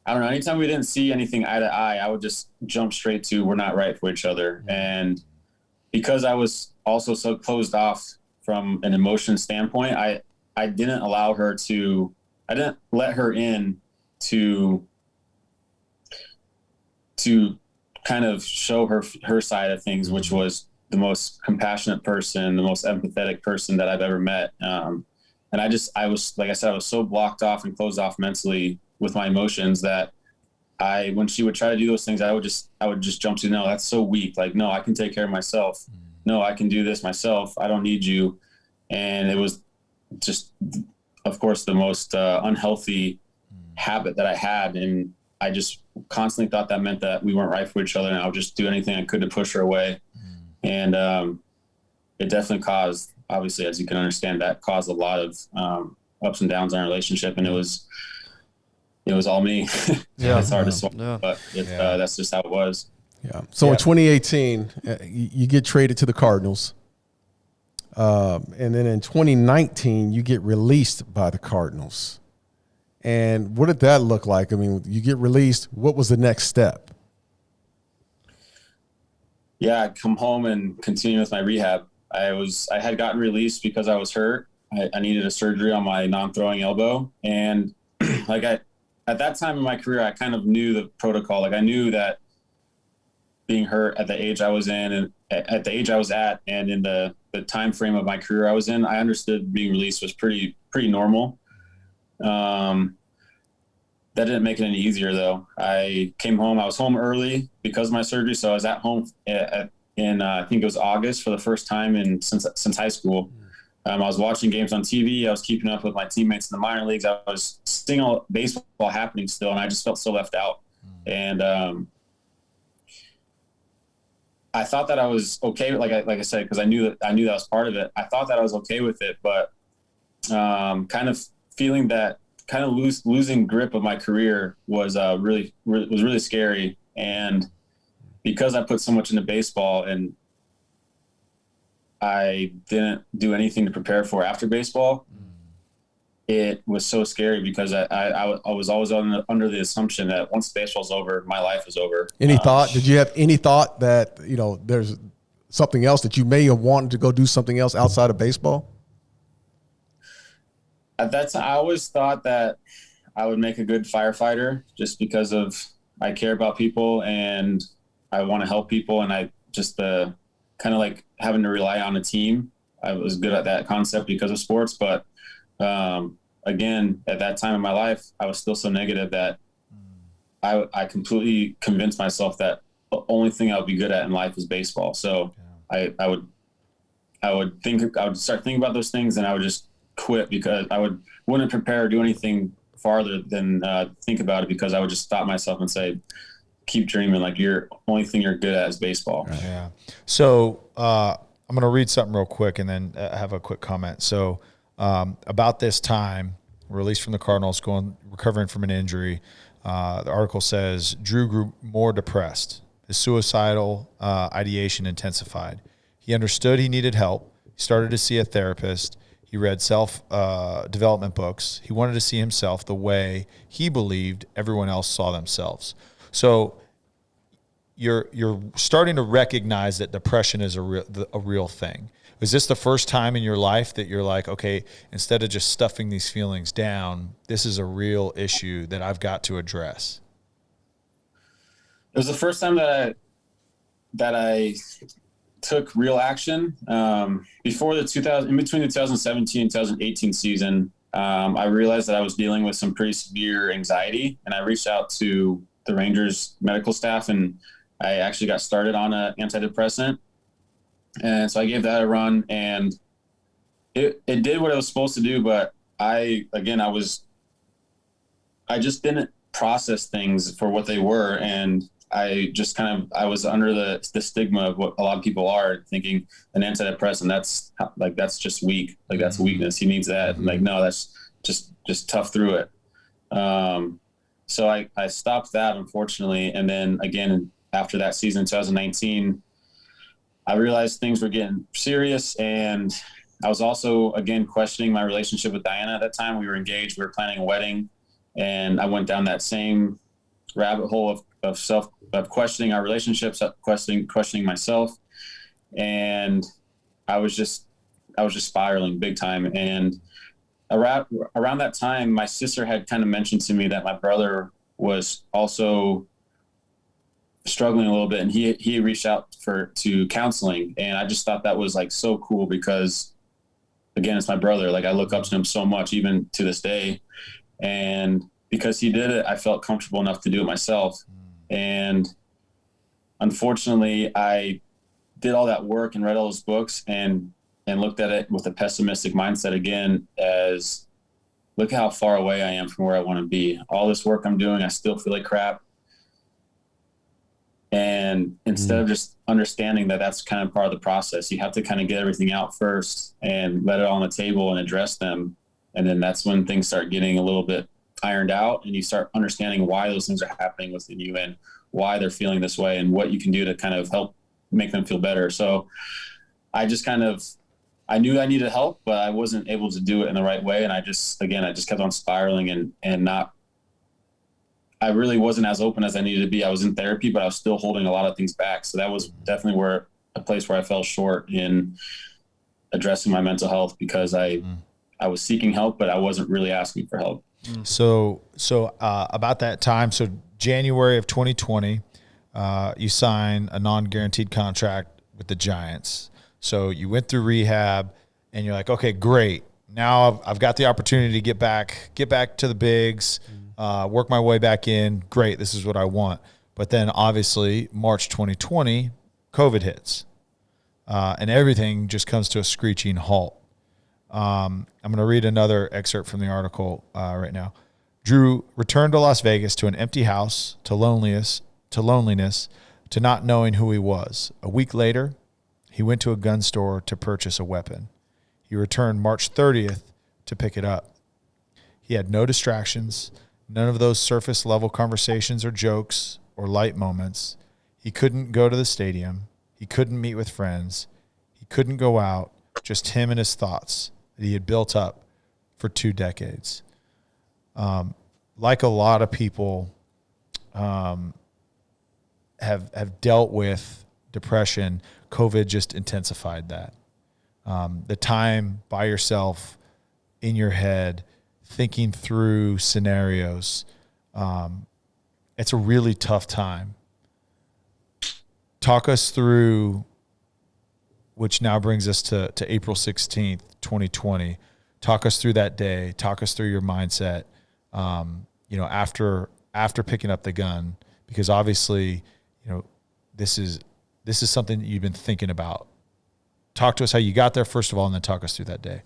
anytime we didn't see anything eye to eye, I would just jump straight to, we're not right for each other. And because I was also so closed off from an emotion standpoint, I didn't let her in to kind of show her side of things, which was the most compassionate person, the most empathetic person that I've ever met. And I was, like I said, I was so blocked off and closed off mentally with my emotions that when she would try to do those things, I would just jump to, no, that's so weak. Like, no, I can take care of myself. No, I can do this myself. I don't need you. And it was just, of course, the most unhealthy habit that I had. And I just constantly thought that meant that we weren't right for each other, and I would just do anything I could to push her away. And it definitely caused, obviously, as you can understand, that caused a lot of ups and downs in our relationship, and it was all me. Yeah. It's hard to swallow, but that's just how it was. Yeah. So in 2018, you get traded to the Cardinals. And then in 2019, you get released by the Cardinals. And what did that look like? I mean, you get released. What was the next step? Yeah, I'd come home and continue with my rehab. I had gotten released because I was hurt. I needed a surgery on my non-throwing elbow. And at that time in my career, I kind of knew the protocol. Like, I knew that being hurt at the age I was in and at the age I was at and in the time frame of my career I was in, I understood being released was pretty normal. That didn't make it any easier though. I came home, I was home early because of my surgery. So I was at home in I think it was August for the first time since high school. I was watching games on TV. I was keeping up with my teammates in the minor leagues. I was seeing all baseball happening still, and I just felt so left out. And I thought that I was okay. Like I said, because I knew that was part of it. I thought that I was okay with it, but kind of feeling that kind of losing grip of my career was really scary. And because I put so much into baseball and I didn't do anything to prepare for after baseball, it was so scary because I was always under the assumption that once baseball's over, my life is over. Did you have any thought that, there's something else that you may have wanted to go do something else outside of baseball? At that time, I always thought that I would make a good firefighter just because I care about people and I want to help people. And I just kind of like having to rely on a team. I was good at that concept because of sports. But again, at that time in my life, I was still so negative that I completely convinced myself that the only thing I would be good at in life is baseball. So I would start thinking about those things and I would just quit because I wouldn't prepare or do anything farther than think about it because I would just stop myself and say, keep dreaming. Like, only thing you're good at is baseball. Right. Yeah. So I'm going to read something real quick and then have a quick comment. So about this time, released from the Cardinals, recovering from an injury, the article says Drew grew more depressed. His suicidal ideation intensified. He understood he needed help. He started to see a therapist. He read self-development books. He wanted to see himself the way he believed everyone else saw themselves. So you're starting to recognize that depression is a real thing. Was this the first time in your life that you're like, okay, instead of just stuffing these feelings down, this is a real issue that I've got to address? It was the first time that I took real action. In between the 2017 and 2018 season, I realized that I was dealing with some pretty severe anxiety, and I reached out to the Rangers medical staff, and I actually got started on an antidepressant. And so I gave that a run, and it did what it was supposed to do. But I just didn't process things for what they were. And I just I was under the stigma of what a lot of people are thinking, an antidepressant, that's just weak. Like, that's weakness. He needs that. Mm-hmm. Like, no, that's just tough through it. So I stopped that, unfortunately. And then again, after that season, 2019, I realized things were getting serious. And I was also, again, questioning my relationship with Diana at that time. We were engaged, we were planning a wedding. And I went down that same rabbit hole of questioning our relationships, questioning myself. And I was just spiraling big time. And around that time, my sister had kind of mentioned to me that my brother was also struggling a little bit, and he reached out to counseling. And I just thought that was like so cool, because again, it's my brother. Like, I look up to him so much, even to this day. And because he did it, I felt comfortable enough to do it myself. And unfortunately, I did all that work and read all those books and looked at it with a pessimistic mindset again, as look how far away I am from where I want to be. All this work I'm doing, I still feel like crap. And instead of just understanding that that's kind of part of the process, you have to kind of get everything out first and let it all on the table and address them. And then that's when things start getting a little bit ironed out, and you start understanding why those things are happening within you and why they're feeling this way and what you can do to kind of help make them feel better. So I knew I needed help, but I wasn't able to do it in the right way. And I just kept on spiraling I really wasn't as open as I needed to be. I was in therapy, but I was still holding a lot of things back. So that was definitely a place where I fell short in addressing my mental health, because I was seeking help, but I wasn't really asking for help. So about that time, so January of 2020, you signed a non-guaranteed contract with the Giants. So you went through rehab, and you're like, okay, great. Now I've got the opportunity to get back to the bigs, work my way back in. Great, this is what I want. But then obviously March 2020, COVID hits, and everything just comes to a screeching halt. I'm going to read another excerpt from the article right now. Drew returned to Las Vegas, to an empty house, to loneliness, to not knowing who he was. A week later, he went to a gun store to purchase a weapon. He returned March 30th to pick it up. He had no distractions, none of those surface level conversations or jokes or light moments. He couldn't go to the stadium. He couldn't meet with friends. He couldn't go out, just him and his thoughts that he had built up for 2 decades. Like a lot of people have dealt with depression, COVID just intensified that. The time by yourself in your head, thinking through scenarios, it's a really tough time. Talk us through, which now brings us to April 16th, 2020. Talk us through that day. Talk us through your mindset, after picking up the gun, because obviously, this is something that you've been thinking about. Talk to us how you got there, first of all, and then talk us through that day.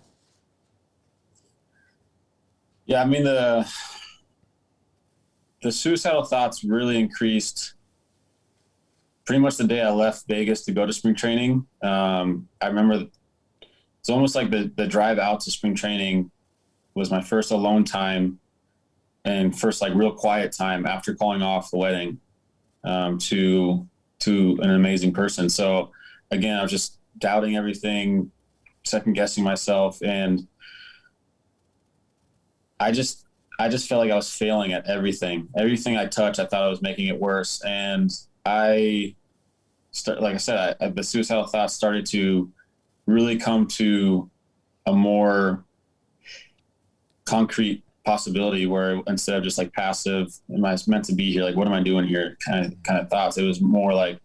Yeah, I mean, the suicidal thoughts really increased pretty much the day I left Vegas to go to spring training. I remember it's almost like the drive out to spring training was my first alone time and first like real quiet time after calling off the wedding to an amazing person. So again, I was just doubting everything, second guessing myself, and I just felt like I was failing at everything. Everything I touched, I thought I was making it worse. And the suicidal thoughts started to really come to a more concrete possibility, where instead of just like passive, am I meant to be here? Like, what am I doing here? Kind of thoughts. It was more like,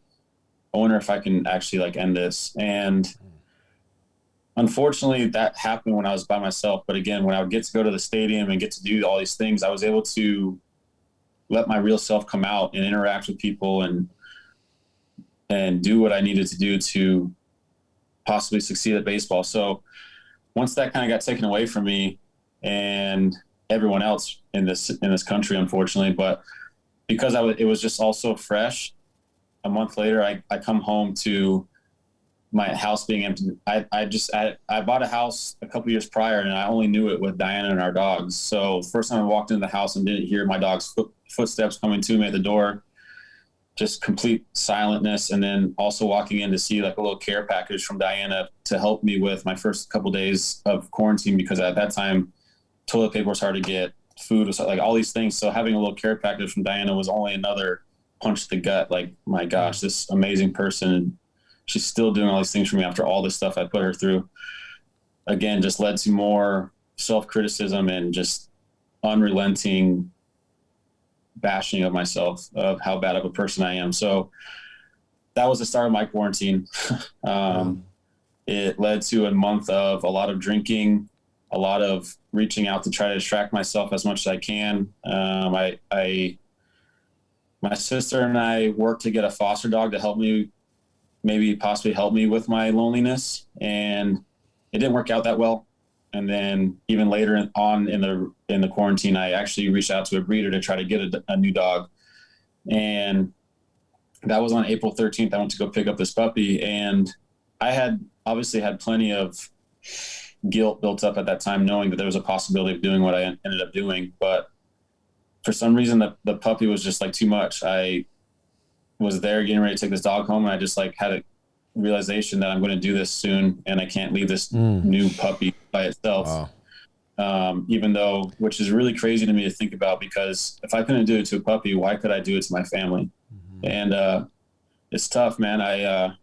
I wonder if I can actually like end this. And unfortunately, that happened when I was by myself. But again, when I would get to go to the stadium and get to do all these things, I was able to let my real self come out and interact with people and do what I needed to do to possibly succeed at baseball. So once that kind of got taken away from me and everyone else in this country, unfortunately, but because it was just all so fresh, a month later, I come home to my house being empty. I bought a house a couple years prior, and I only knew it with Diana and our dogs. So first time I walked into the house and didn't hear my dog's footsteps coming to me at the door, just complete silentness. And then also walking in to see like a little care package from Diana to help me with my first couple days of quarantine, because at that time toilet paper was hard to get, food was like all these things. So having a little care package from Diana was only another punch to the gut. Like, my gosh, this amazing person, she's still doing all these things for me after all this stuff I put her through. Again, just led to more self-criticism and just unrelenting bashing of myself, of how bad of a person I am. So that was the start of my quarantine. It led to a month of a lot of drinking, a lot of reaching out to try to distract myself as much as I can. My sister and I worked to get a foster dog to help me, maybe possibly help me with my loneliness, and it didn't work out that well. And then even later on in the quarantine, I actually reached out to a breeder to try to get a new dog. And that was on April 13th. I went to go pick up this puppy, and I had obviously had plenty of guilt built up at that time, knowing that there was a possibility of doing what I ended up doing. But for some reason, the puppy was just like too much. I was there getting ready to take this dog home, and I just like had a realization that I'm going to do this soon, and I can't leave this new puppy by itself. Wow. Even though, which is really crazy to me to think about, because if I couldn't do it to a puppy, why could I do it to my family? Mm-hmm. And it's tough, man. I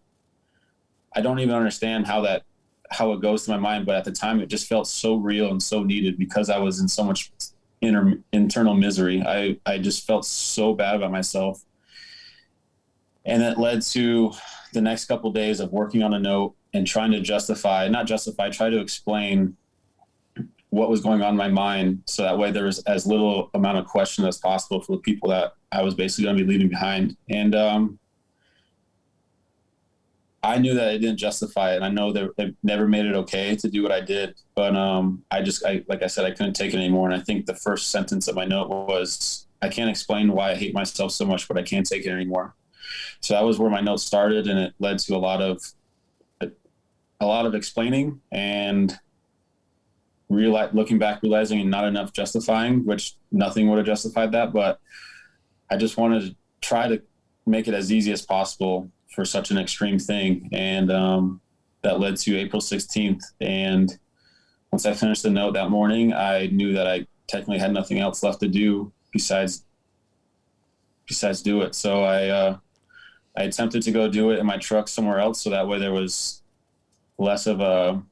don't even understand how it goes to my mind, but at the time it just felt so real and so needed, because I was in so much internal misery. I just felt so bad about myself. And that led to the next couple of days of working on a note and trying to try to explain what was going on in my mind, so that way there was as little amount of question as possible for the people that I was basically going to be leaving behind. And I knew that I didn't justify it, and I know that it never made it okay to do what I did. But like I said, I couldn't take it anymore. And I think the first sentence of my note was, I can't explain why I hate myself so much, but I can't take it anymore. So that was where my note started, and it led to a lot of explaining and looking back, realizing, and not enough justifying, which nothing would have justified that. But I just wanted to try to make it as easy as possible for such an extreme thing. And that led to April 16th. And once I finished the note that morning, I knew that I technically had nothing else left to do besides do it. So I attempted to go do it in my truck somewhere else, so that way there was less of a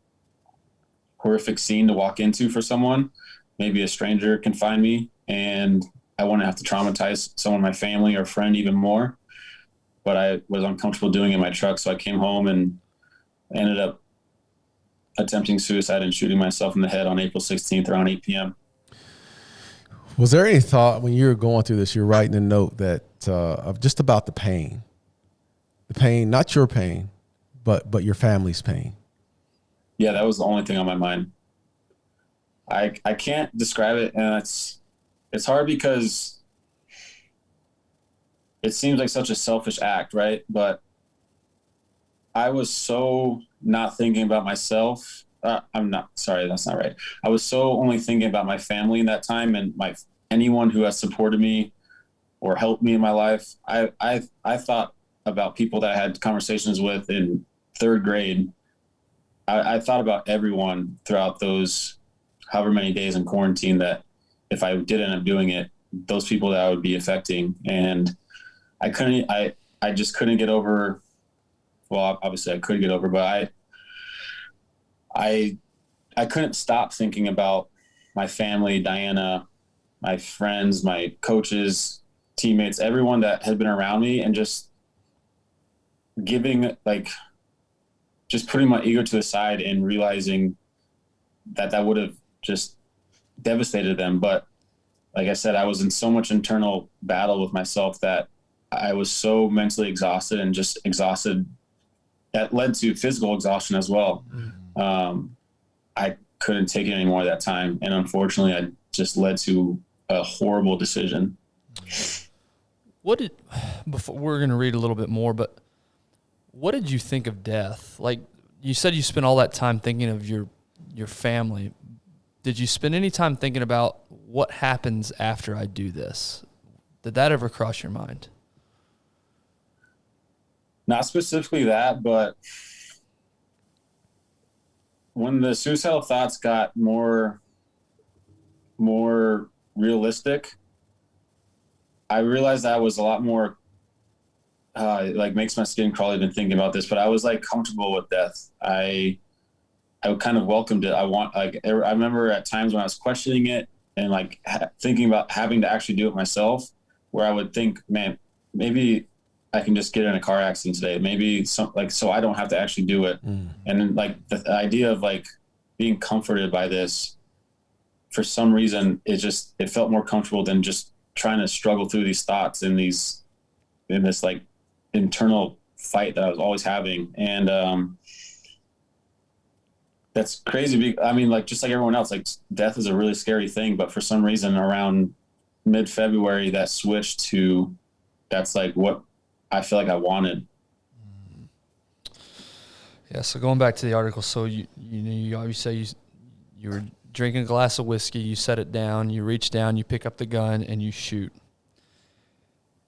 horrific scene to walk into for someone. Maybe a stranger can find me, and I wouldn't have to traumatize someone, my family or friend, even more. But I was uncomfortable doing it in my truck, so I came home and ended up attempting suicide and shooting myself in the head on April 16th around 8 p.m. Was there any thought when you were going through this, you're writing a note that of just about the pain, not your pain, but your family's pain? Yeah, that was the only thing on my mind. I can't describe it, and it's hard because it seems like such a selfish act, right? But I was so not thinking about myself. That's not right. I was so only thinking about my family in that time, and anyone who has supported me or helped me in my life. I thought about people that I had conversations with in third grade. I thought about everyone throughout those however many days in quarantine, that if I did end up doing it, those people that I would be affecting. And I just couldn't get over. Well, obviously I could get over, but I couldn't stop thinking about my family, Diana, my friends, my coaches, teammates, everyone that had been around me, and just putting my ego to the side and realizing that would have just devastated them. But like I said, I was in so much internal battle with myself that I was so mentally exhausted, and just exhausted that led to physical exhaustion as well. I couldn't take it anymore at that time. And unfortunately, I just led to a horrible decision. Before we're going to read a little bit more, but what did you think of death? Like you said, you spent all that time thinking of your family. Did you spend any time thinking about what happens after I do this? Did that ever cross your mind? Not specifically that, but when the suicidal thoughts got more realistic, I realized I was a lot more like makes my skin crawl even thinking about this, but I was like comfortable with death. I kind of welcomed it. I remember at times when I was questioning it and like thinking about having to actually do it myself, where I would think, man, maybe I can just get in a car accident today. Maybe so I don't have to actually do it. And then like the idea of like being comforted by this, for some reason, it felt more comfortable than just trying to struggle through these thoughts in this like internal fight that I was always having. And that's crazy. I mean, like, just like everyone else, like death is a really scary thing, but for some reason around mid-February that switched to, that's like what I feel like I wanted. Yeah. So going back to the article, so you obviously you were drinking a glass of whiskey, you set it down, you reach down, you pick up the gun, and you shoot.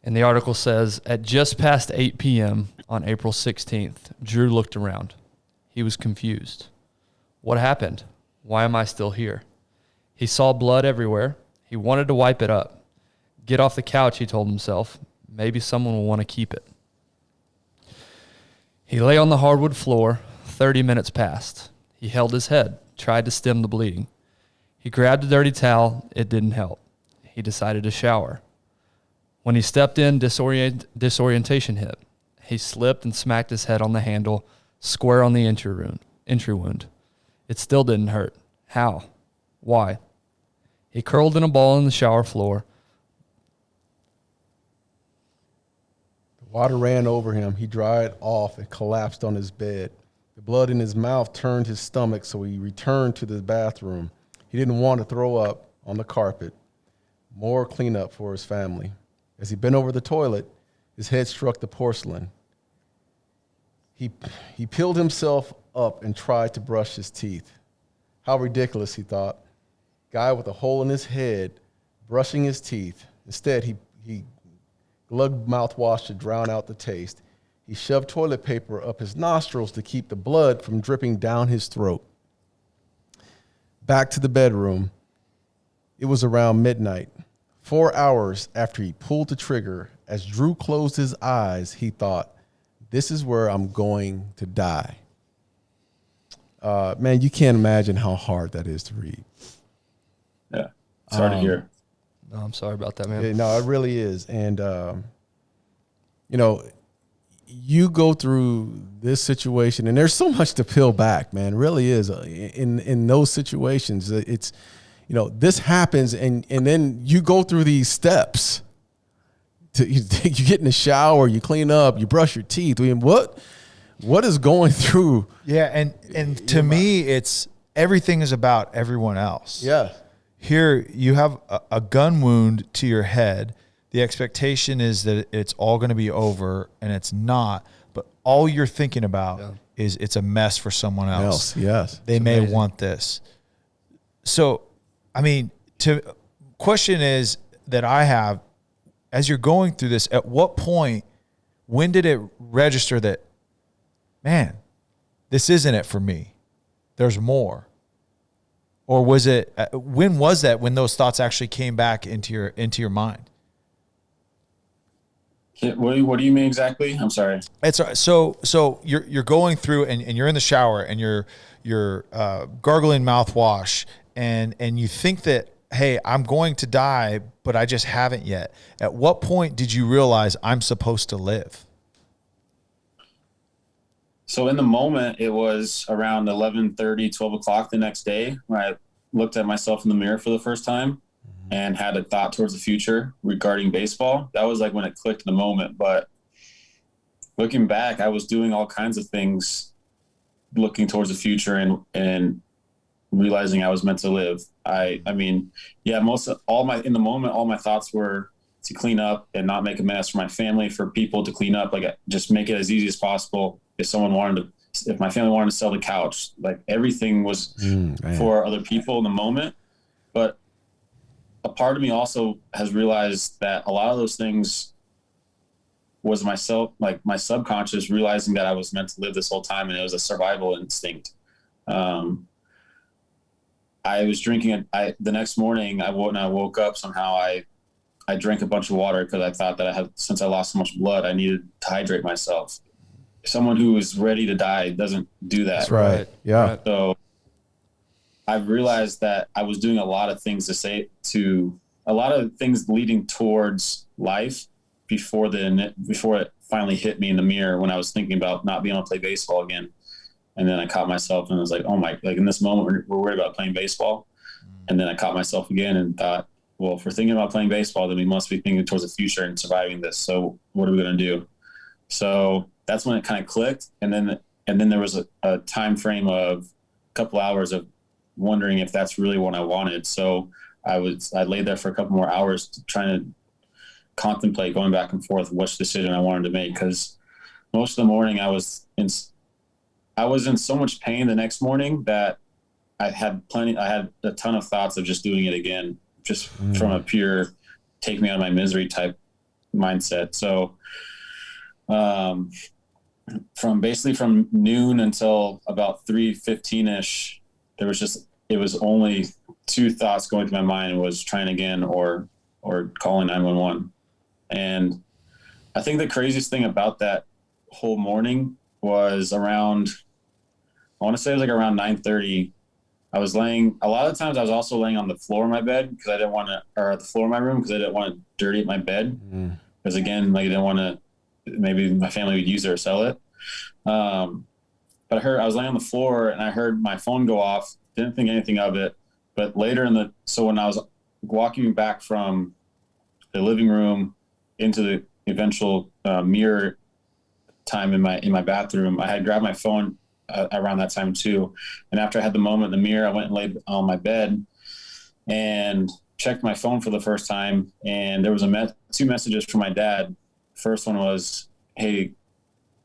And the article says, at just past 8 p.m. on April 16th, Drew looked around. He was confused. What happened? Why am I still here? He saw blood everywhere. He wanted to wipe it up. Get off the couch, he told himself. Maybe someone will want to keep it. He lay on the hardwood floor. 30 minutes passed. He held his head, tried to stem the bleeding. He grabbed a dirty towel. It didn't help. He decided to shower. When he stepped in, disorientation hit. He slipped and smacked his head on the handle, square on the entry wound. It still didn't hurt. How? Why? He curled in a ball on the shower floor. The water ran over him. He dried off and collapsed on his bed. The blood in his mouth turned his stomach, so he returned to the bathroom. He didn't want to throw up on the carpet. More cleanup for his family. As he bent over the toilet, his head struck the porcelain. He peeled himself up and tried to brush his teeth. How ridiculous, he thought. Guy with a hole in his head, brushing his teeth. Instead, he glugged mouthwash to drown out the taste. He shoved toilet paper up his nostrils to keep the blood from dripping down his throat. Back to the bedroom. It was around midnight. 4 hours after he pulled the trigger, as Drew closed his eyes, he thought, this is where I'm going to die. Man, you can't imagine how hard that is to read. Yeah, it's hard to hear. No, I'm sorry about that, man. No, it really is. And, you go through this situation, and there's so much to peel back, man. It really is. In those situations, it's, this happens, and then you go through these steps. You get in the shower, you clean up, you brush your teeth. I mean, what is going through? Yeah, and to me, it's everything is about everyone else. Yeah. Here you have a gun wound to your head. The expectation is that it's all going to be over, and it's not. But all you're thinking about is it's a mess for someone else. Yes. They may want this. So, I mean, question is that I have, as you're going through this, at what point, when did it register that, man, this isn't it for me? There's more. Or was it, when was that when those thoughts actually came back into your mind? What do you mean exactly? I'm sorry. It's so you're going through and you're in the shower and you're gargling mouthwash and you think that, hey, I'm going to die, but I just haven't yet. At what point did you realize I'm supposed to live? So in the moment, it was around 11:30, 12 o'clock the next day when I looked at myself in the mirror for the first time and had a thought towards the future regarding baseball. That was like when it clicked in the moment. But looking back, I was doing all kinds of things, looking towards the future and realizing I was meant to live. I mean, yeah, in the moment, all my thoughts were to clean up and not make a mess, for my family, for people to clean up, like just make it as easy as possible. If my family wanted to sell the couch, like everything was for other people in the moment. But a part of me also has realized that a lot of those things was myself, like my subconscious realizing that I was meant to live this whole time, and it was a survival instinct. I was drinking the next morning. When I woke up, somehow I drank a bunch of water because I thought that since I lost so much blood, I needed to hydrate myself. Someone who is ready to die doesn't do that. That's right. Yeah. So I've realized that I was doing a lot of things a lot of things leading towards life before it finally hit me in the mirror when I was thinking about not being able to play baseball again. And then I caught myself and I was like, oh my, like in this moment, we're worried about playing baseball. And then I caught myself again and thought, well, if we're thinking about playing baseball, then we must be thinking towards the future and surviving this. So what are we going to do? So that's when it kind of clicked. And then there was a time frame of a couple hours of wondering if that's really what I wanted. So I laid there for a couple more hours trying to contemplate, going back and forth which decision I wanted to make. Because most of the morning I was in so much pain the next morning that I had a ton of thoughts of just doing it again, just from a pure take me out of my misery type mindset. So from noon until about 3:15ish, it was only two thoughts going through my mind. It was trying again or calling 911. And I think the craziest thing about that whole morning was around 9:30. A lot of times I was also laying on the floor of my bed because I didn't want to, or at the floor of my room because I didn't want to dirty my bed. Because again, like I didn't want to, maybe my family would use it or sell it. But I was laying on the floor and I heard my phone go off. Didn't think anything of it. But later when I was walking back from the living room into the eventual mirror time in my bathroom, I had grabbed my phone around that time too. And after I had the moment in the mirror, I went and laid on my bed and checked my phone for the first time. And there was two messages from my dad. First one was, "Hey,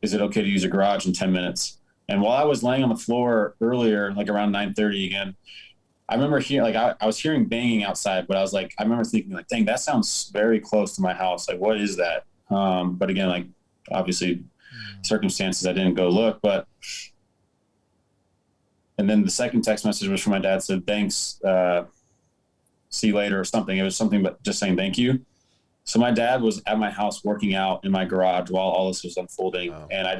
is it okay to use your garage in 10 minutes?" And while I was laying on the floor earlier, like around 9:30 again, I remember I was hearing banging outside, but I remember thinking like, dang, that sounds very close to my house. Like, what is that? But again, like obviously circumstances, I didn't go look, and then the second text message was from my dad, said, "Thanks, see you later," or something. It was something, but just saying thank you. So my dad was at my house working out in my garage while all this was unfolding. Wow. And it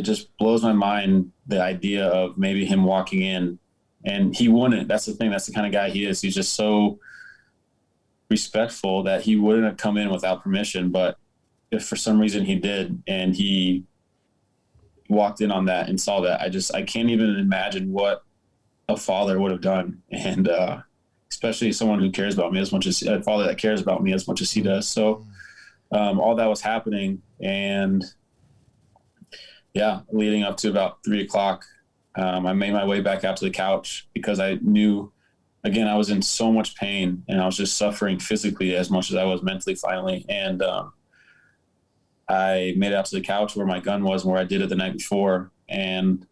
just blows my mind, the idea of maybe him walking in, and he wouldn't. That's the thing. That's the kind of guy he is. He's just so respectful that he wouldn't have come in without permission. But if for some reason he did, and he walked in on that and saw that, I can't even imagine what a father would have done. And especially someone who cares about me as much as a father that cares about me as much as he does. So all that was happening. And yeah, leading up to about 3:00, I made my way back out to the couch because I knew, again, I was in so much pain and I was just suffering physically as much as I was mentally finally. And I made it out to the couch where my gun was and where I did it the night before, and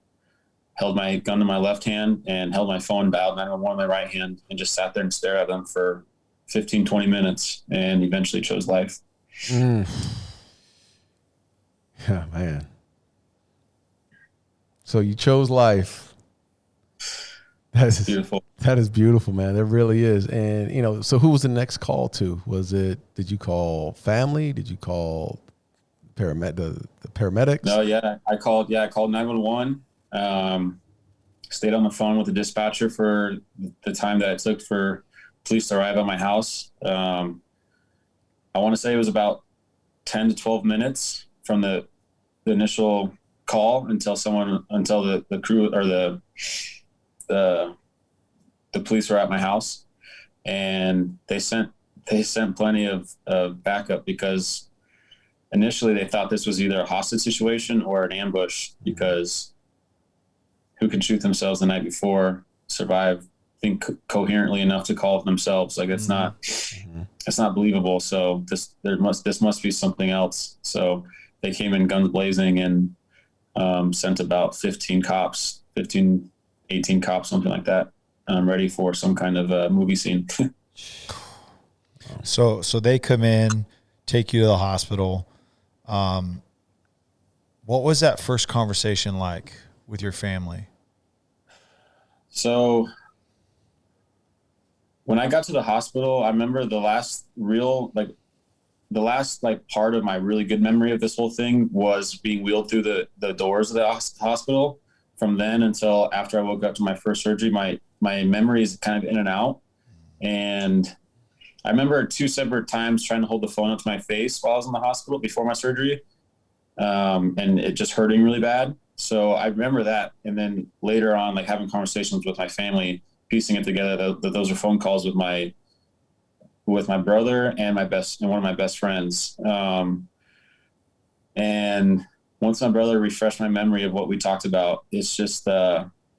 held my gun in my left hand and held my phone, dialed 911 in my right hand, and just sat there and stared at them for 15, 20 minutes and eventually chose life. Yeah, man. So you chose life. That's beautiful. That is beautiful, man. That really is. And, so who was the next call to? Did you call family? Did you call the paramedics? No, yeah. I called 911. Stayed on the phone with the dispatcher for the time that it took for police to arrive at my house. I want to say it was about 10 to 12 minutes from the initial call until the crew or the police were at my house, and they sent they sent plenty of backup because initially they thought this was either a hostage situation or an ambush, because who can shoot themselves the night before, survive, think coherently enough to call it themselves? Like, it's not believable. So this must be something else. So they came in guns blazing and sent about 18 cops, something like that, ready for some kind of a movie scene. So they come in, take you to the hospital. What was that first conversation like with your family? So when I got to the hospital, I remember the last part of my really good memory of this whole thing was being wheeled through the doors of the hospital. From then until after I woke up to my first surgery, my memory is kind of in and out. And I remember 2 separate times trying to hold the phone up to my face while I was in the hospital before my surgery. And it just hurting really bad. So I remember that. And then later on, like having conversations with my family, piecing it together, that those are phone calls with my brother and one of my best friends. And once my brother refreshed my memory of what we talked about, it's just,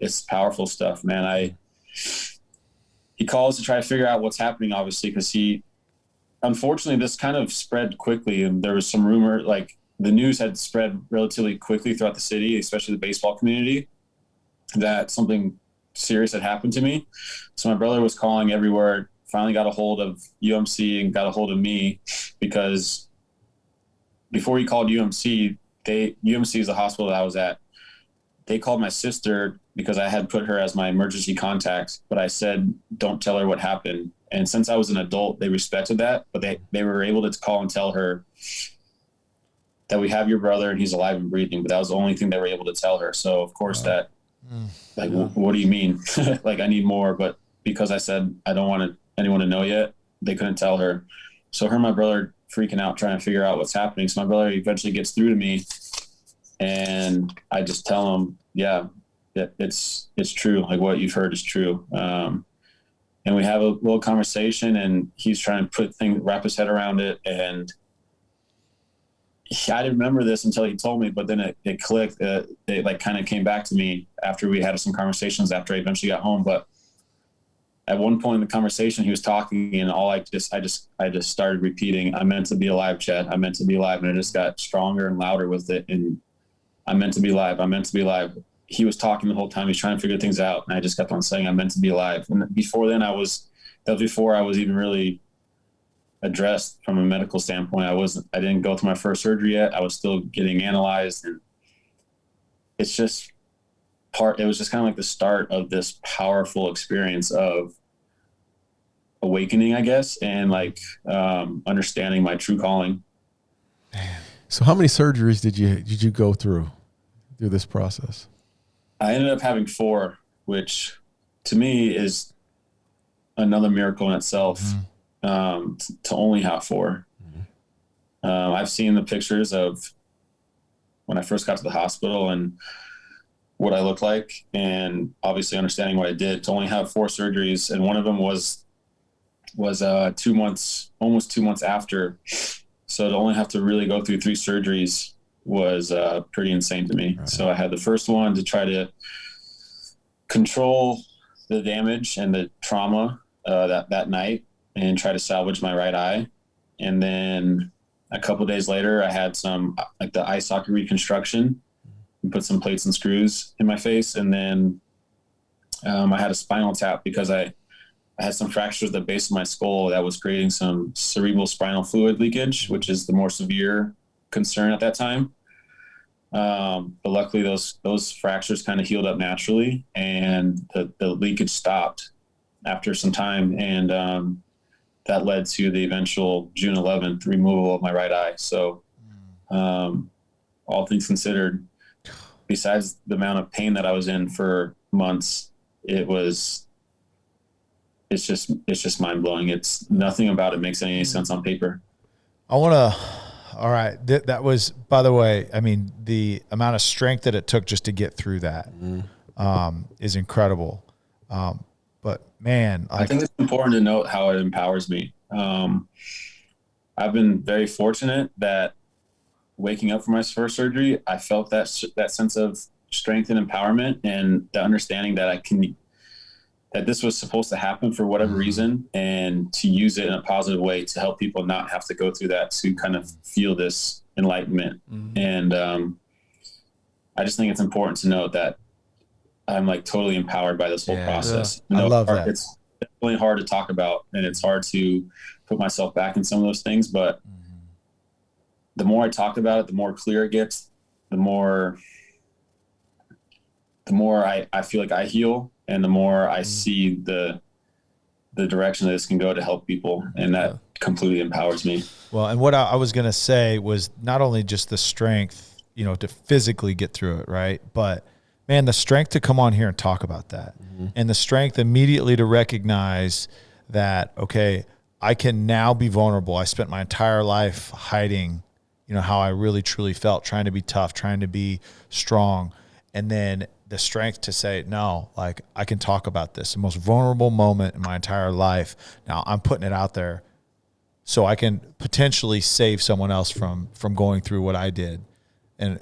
it's powerful stuff, man. He calls to try to figure out what's happening, obviously, because unfortunately, this kind of spread quickly. And there was some rumor, like the news had spread relatively quickly throughout the city, especially the baseball community, that something serious had happened to me. So my brother was calling everywhere, finally got a hold of UMC and got a hold of me, because before he called UMC, UMC is the hospital that I was at. They called my sister because I had put her as my emergency contact, but I said, don't tell her what happened. And since I was an adult, they respected that, but they were able to call and tell her that we have your brother and he's alive and breathing. But that was the only thing they were able to tell her. So of course what do you mean? Like, I need more. But because I said, I don't want anyone to know yet, they couldn't tell her. So her and my brother freaking out, trying to figure out what's happening. So my brother eventually gets through to me, and I just tell him, yeah, it's true. Like, what you've heard is true. And we have a little conversation, and he's trying to wrap his head around it. And I didn't remember this until he told me, but then it clicked. It like kind of came back to me after we had some conversations after I eventually got home. But at one point in the conversation, he was talking, and I just started repeating, "I'm meant to be alive, Chad. I'm meant to be alive." And it just got stronger and louder with it. And I'm meant to be alive. I'm meant to be alive. He was talking the whole time. He's trying to figure things out. And I just kept on saying, I'm meant to be alive. And before then that was before I was even really addressed from a medical standpoint. I didn't go through my first surgery yet. I was still getting analyzed. And it was just kind of like the start of this powerful experience of awakening, I guess, and like understanding my true calling. So how many surgeries did you go through this process? I ended up having 4, which to me is another miracle in itself. To only have 4. I've seen the pictures of when I first got to the hospital and what I looked like, and obviously understanding what I did to only have 4 surgeries. And one of them was 2 months, almost 2 months after. So to only have to really go through 3 surgeries was pretty insane to me. Right. So I had the first one to try to control the damage and the trauma that night and try to salvage my right eye. And then a couple of days later, I had some like the eye socket reconstruction and put some plates and screws in my face. And then I had a spinal tap because I had some fractures at the base of my skull that was creating some cerebral spinal fluid leakage, which is the more severe concern at that time. But luckily those fractures kind of healed up naturally, and the leakage stopped after some time. And that led to the eventual June 11th removal of my right eye. So all things considered, besides the amount of pain that I was in for months, it's just mind blowing. It's nothing about it makes any sense on paper. All right. That was, by the way, I mean, the amount of strength that it took just to get through that is incredible. But man, I think it's important to note how it empowers me. I've been very fortunate that waking up from my first surgery, I felt that sense of strength and empowerment, and the understanding that that this was supposed to happen for whatever reason, and to use it in a positive way to help people not have to go through that, to kind of feel this enlightenment. And I just think it's important to note that I'm like totally empowered by this whole process. I love that. It's really hard to talk about, and it's hard to put myself back in some of those things, but the more I talk about it, the more clear it gets, the more I feel like I heal, and the more I see the direction that this can go to help people. And that completely empowers me. Well, and what I was going to say was not only just the strength, to physically get through it, right? But man, the strength to come on here and talk about that, and the strength immediately to recognize that, okay, I can now be vulnerable. I spent my entire life hiding, how I really truly felt, trying to be tough, trying to be strong. And then the strength to say, no, like I can talk about this, the most vulnerable moment in my entire life. Now I'm putting it out there so I can potentially save someone else from going through what I did, and,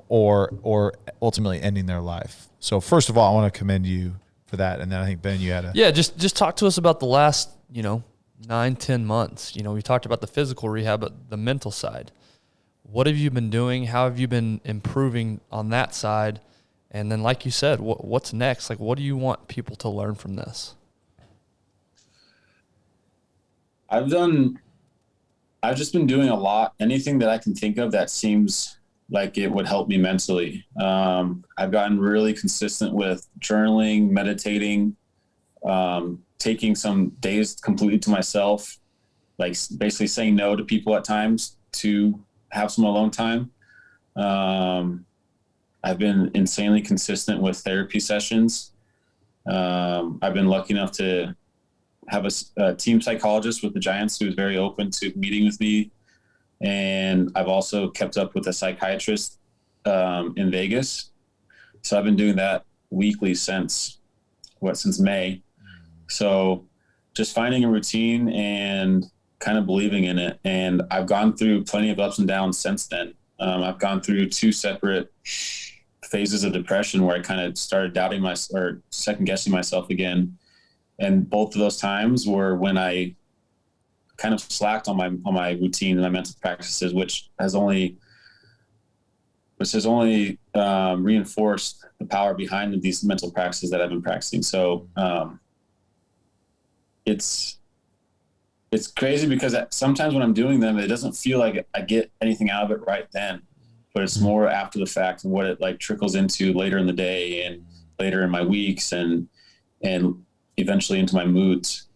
or ultimately ending their life. So first of all, I want to commend you for that. And then I think, Ben, you had just talk to us about the last, 9-10 months. We talked about the physical rehab, but the mental side. What have you been doing? How have you been improving on that side? And then, like you said, what's next? Like, what do you want people to learn from this? I've just been doing a lot. Anything that I can think of that seems like it would help me mentally. I've gotten really consistent with journaling, meditating, taking some days completely to myself, like basically saying no to people at times to have some alone time. I've been insanely consistent with therapy sessions. I've been lucky enough to have a team psychologist with the Giants who is very open to meeting with me. And I've also kept up with a psychiatrist in Vegas. So I've been doing that weekly since May. So just finding a routine and kind of believing in it. And I've gone through plenty of ups and downs since then. I've gone through 2 separate phases of depression where I kind of started doubting or second guessing myself again. And both of those times were when I kind of slacked on my routine and my mental practices, which has only reinforced the power behind these mental practices that I've been practicing. So it's crazy because sometimes when I'm doing them, it doesn't feel like I get anything out of it right then, but it's more after the fact and what it like trickles into later in the day and later in my weeks and eventually into my moods.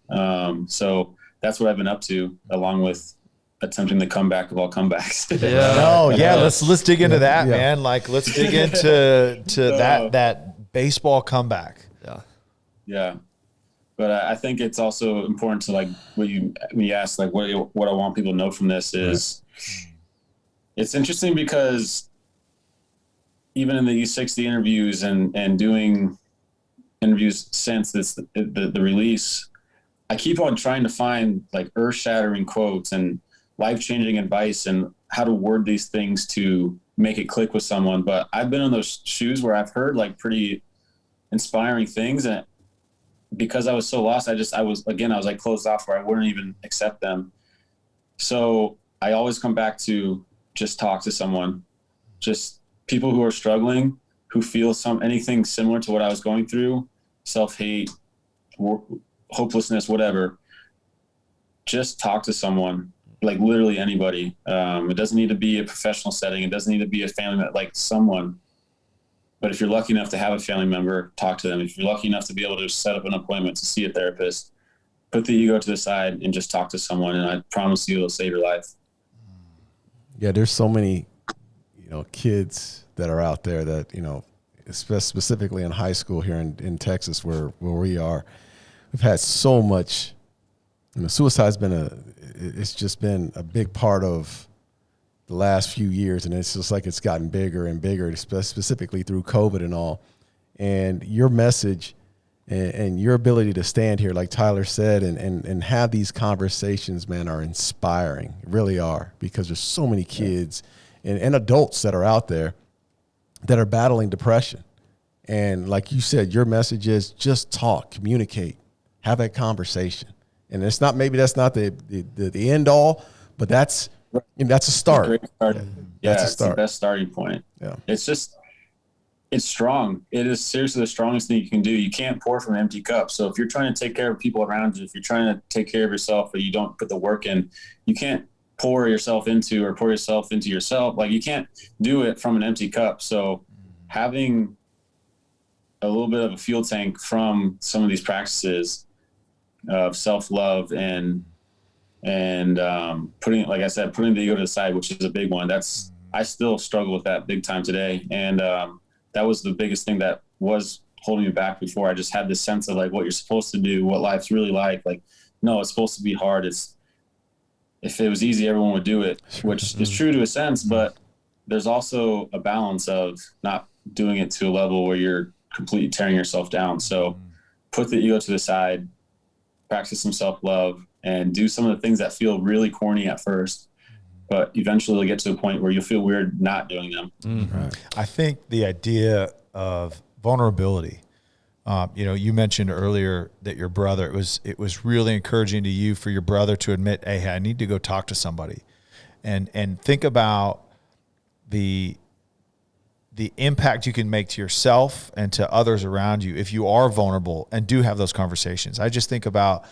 So that's what I've been up to, along with attempting the comeback of all comebacks. Let's dig into that, man. Like, let's dig into that baseball comeback. Yeah. But I think it's also important to like when you ask like what I want people to know from this is it's interesting because even in the E60 interviews and doing interviews since the release, I keep on trying to find like earth-shattering quotes and life-changing advice and how to word these things to make it click with someone. But I've been in those shoes where I've heard like pretty inspiring things, and because I was so lost, I was like closed off where I wouldn't even accept them. So I always come back to just talk to someone, just people who are struggling, who feel anything similar to what I was going through, self-hate, hopelessness, whatever. Just talk to someone, like literally anybody. It doesn't need to be a professional setting. It doesn't need to be a family member, like someone. But if you're lucky enough to have a family member, talk to them. If you're lucky enough to be able to set up an appointment to see a therapist, put the ego to the side and just talk to someone. And I promise you it'll save your life. Yeah, there's so many, kids that are out there that, specifically in high school here in Texas where we are, we've had so much, suicide's it's just been a big part of the last few years, and it's just like it's gotten bigger and bigger, specifically through COVID and all. And your message and your ability to stand here, like Tyler said, and have these conversations, man, are inspiring. Really are, because there's so many kids and adults that are out there that are battling depression. And like you said, your message is just talk, communicate, have that conversation. And it's not, maybe that's not the end all, but that's a start. Great start. Yeah, That's a it's start. the best starting point. Yeah. It's strong. It is seriously the strongest thing you can do. You can't pour from an empty cup. So if you're trying to take care of people around you, if you're trying to take care of yourself, but you don't put the work in, you can't pour yourself into yourself. Like, you can't do it from an empty cup. So having a little bit of a fuel tank from some of these practices of self-love and putting, like I said, putting the ego to the side, which is a big one. I still struggle with that big time today. And that was the biggest thing that was holding me back before. I just had this sense of like what you're supposed to do, what life's really like. Like, no, it's supposed to be hard. If it was easy, everyone would do it, which is true to a sense, but there's also a balance of not doing it to a level where you're completely tearing yourself down. So put the ego to the side, practice some self-love, and do some of the things that feel really corny at first, but eventually you'll get to a point where you'll feel weird not doing them. Right. I think the idea of vulnerability, you mentioned earlier that your brother, it was really encouraging to you for your brother to admit, hey, I need to go talk to somebody, and think about the impact you can make to yourself and to others around you if you are vulnerable and do have those conversations. I just think about,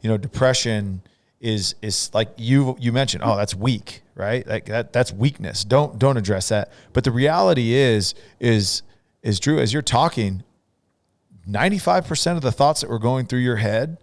depression is like you mentioned, oh, that's weak, right? Like that's weakness. Don't address that. But the reality is Drew, as you're talking, 95% of the thoughts that were going through your head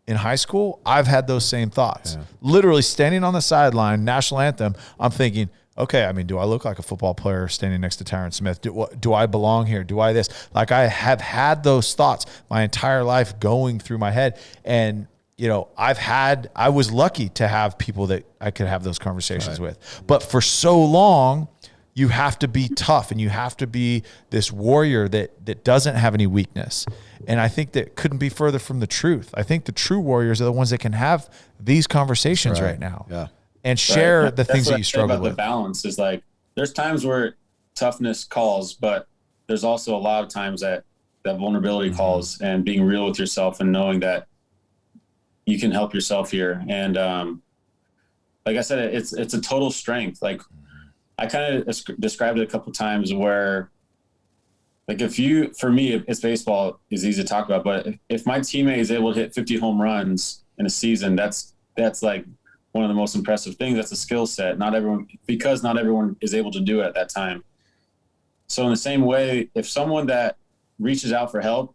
in high school, I've had those same thoughts. Yeah. Literally standing on the sideline, national anthem, I'm thinking, okay, I mean, do I look like a football player standing next to Tyron Smith? Do I belong here? Do I this? Like, I have had those thoughts my entire life going through my head. And, I was lucky to have people that I could have those conversations with. But for so long, you have to be tough and you have to be this warrior that doesn't have any weakness. And I think that couldn't be further from the truth. I think the true warriors are the ones that can have these conversations right now. Yeah. And share the things that you struggle with. The balance is like, there's times where toughness calls, but there's also a lot of times that vulnerability calls, and being real with yourself and knowing that you can help yourself here. And like I said, it's a total strength. Like, I kind of described it a couple of times where, like, for me, it's baseball is easy to talk about, but if my teammate is able to hit 50 home runs in a season, that's like one of the most impressive things. That's a skill set. Because not everyone is able to do it at that time. So in the same way, if someone that reaches out for help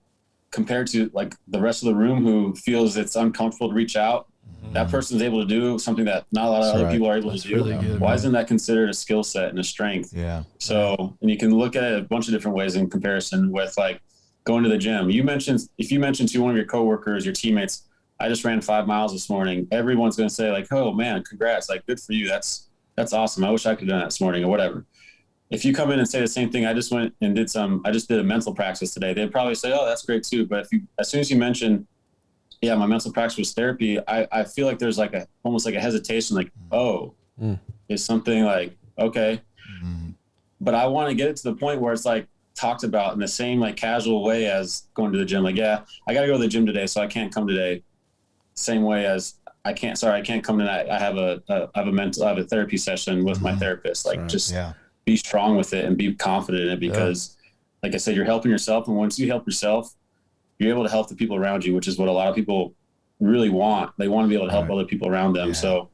compared to like the rest of the room who feels it's uncomfortable to reach out, that person's able to do something that not a lot of other people are able to do. Really good, Why isn't that considered a skill set and a strength? Yeah. So, and you can look at it a bunch of different ways in comparison with like going to the gym. If you mentioned to one of your coworkers, your teammates, I just ran 5 miles this morning, everyone's going to say like, oh man, congrats. Like, good for you. That's awesome. I wish I could have done that this morning or whatever. If you come in and say the same thing, I just went and did a mental practice today, they'd probably say, oh, that's great too. But as soon as you mention, yeah, my mental practice was therapy, I feel like there's like almost like a hesitation, like, is something like, okay. But I want to get it to the point where it's like talked about in the same like casual way as going to the gym. Like, yeah, I got to go to the gym today, so I can't come today. Same way as I can't come tonight. I have a therapy session with my therapist. Like, be strong with it and be confident in it, because like I said, you're helping yourself. And once you help yourself, you're able to help the people around you, which is what a lot of people really want. They want to be able to help other people around them. Yeah. So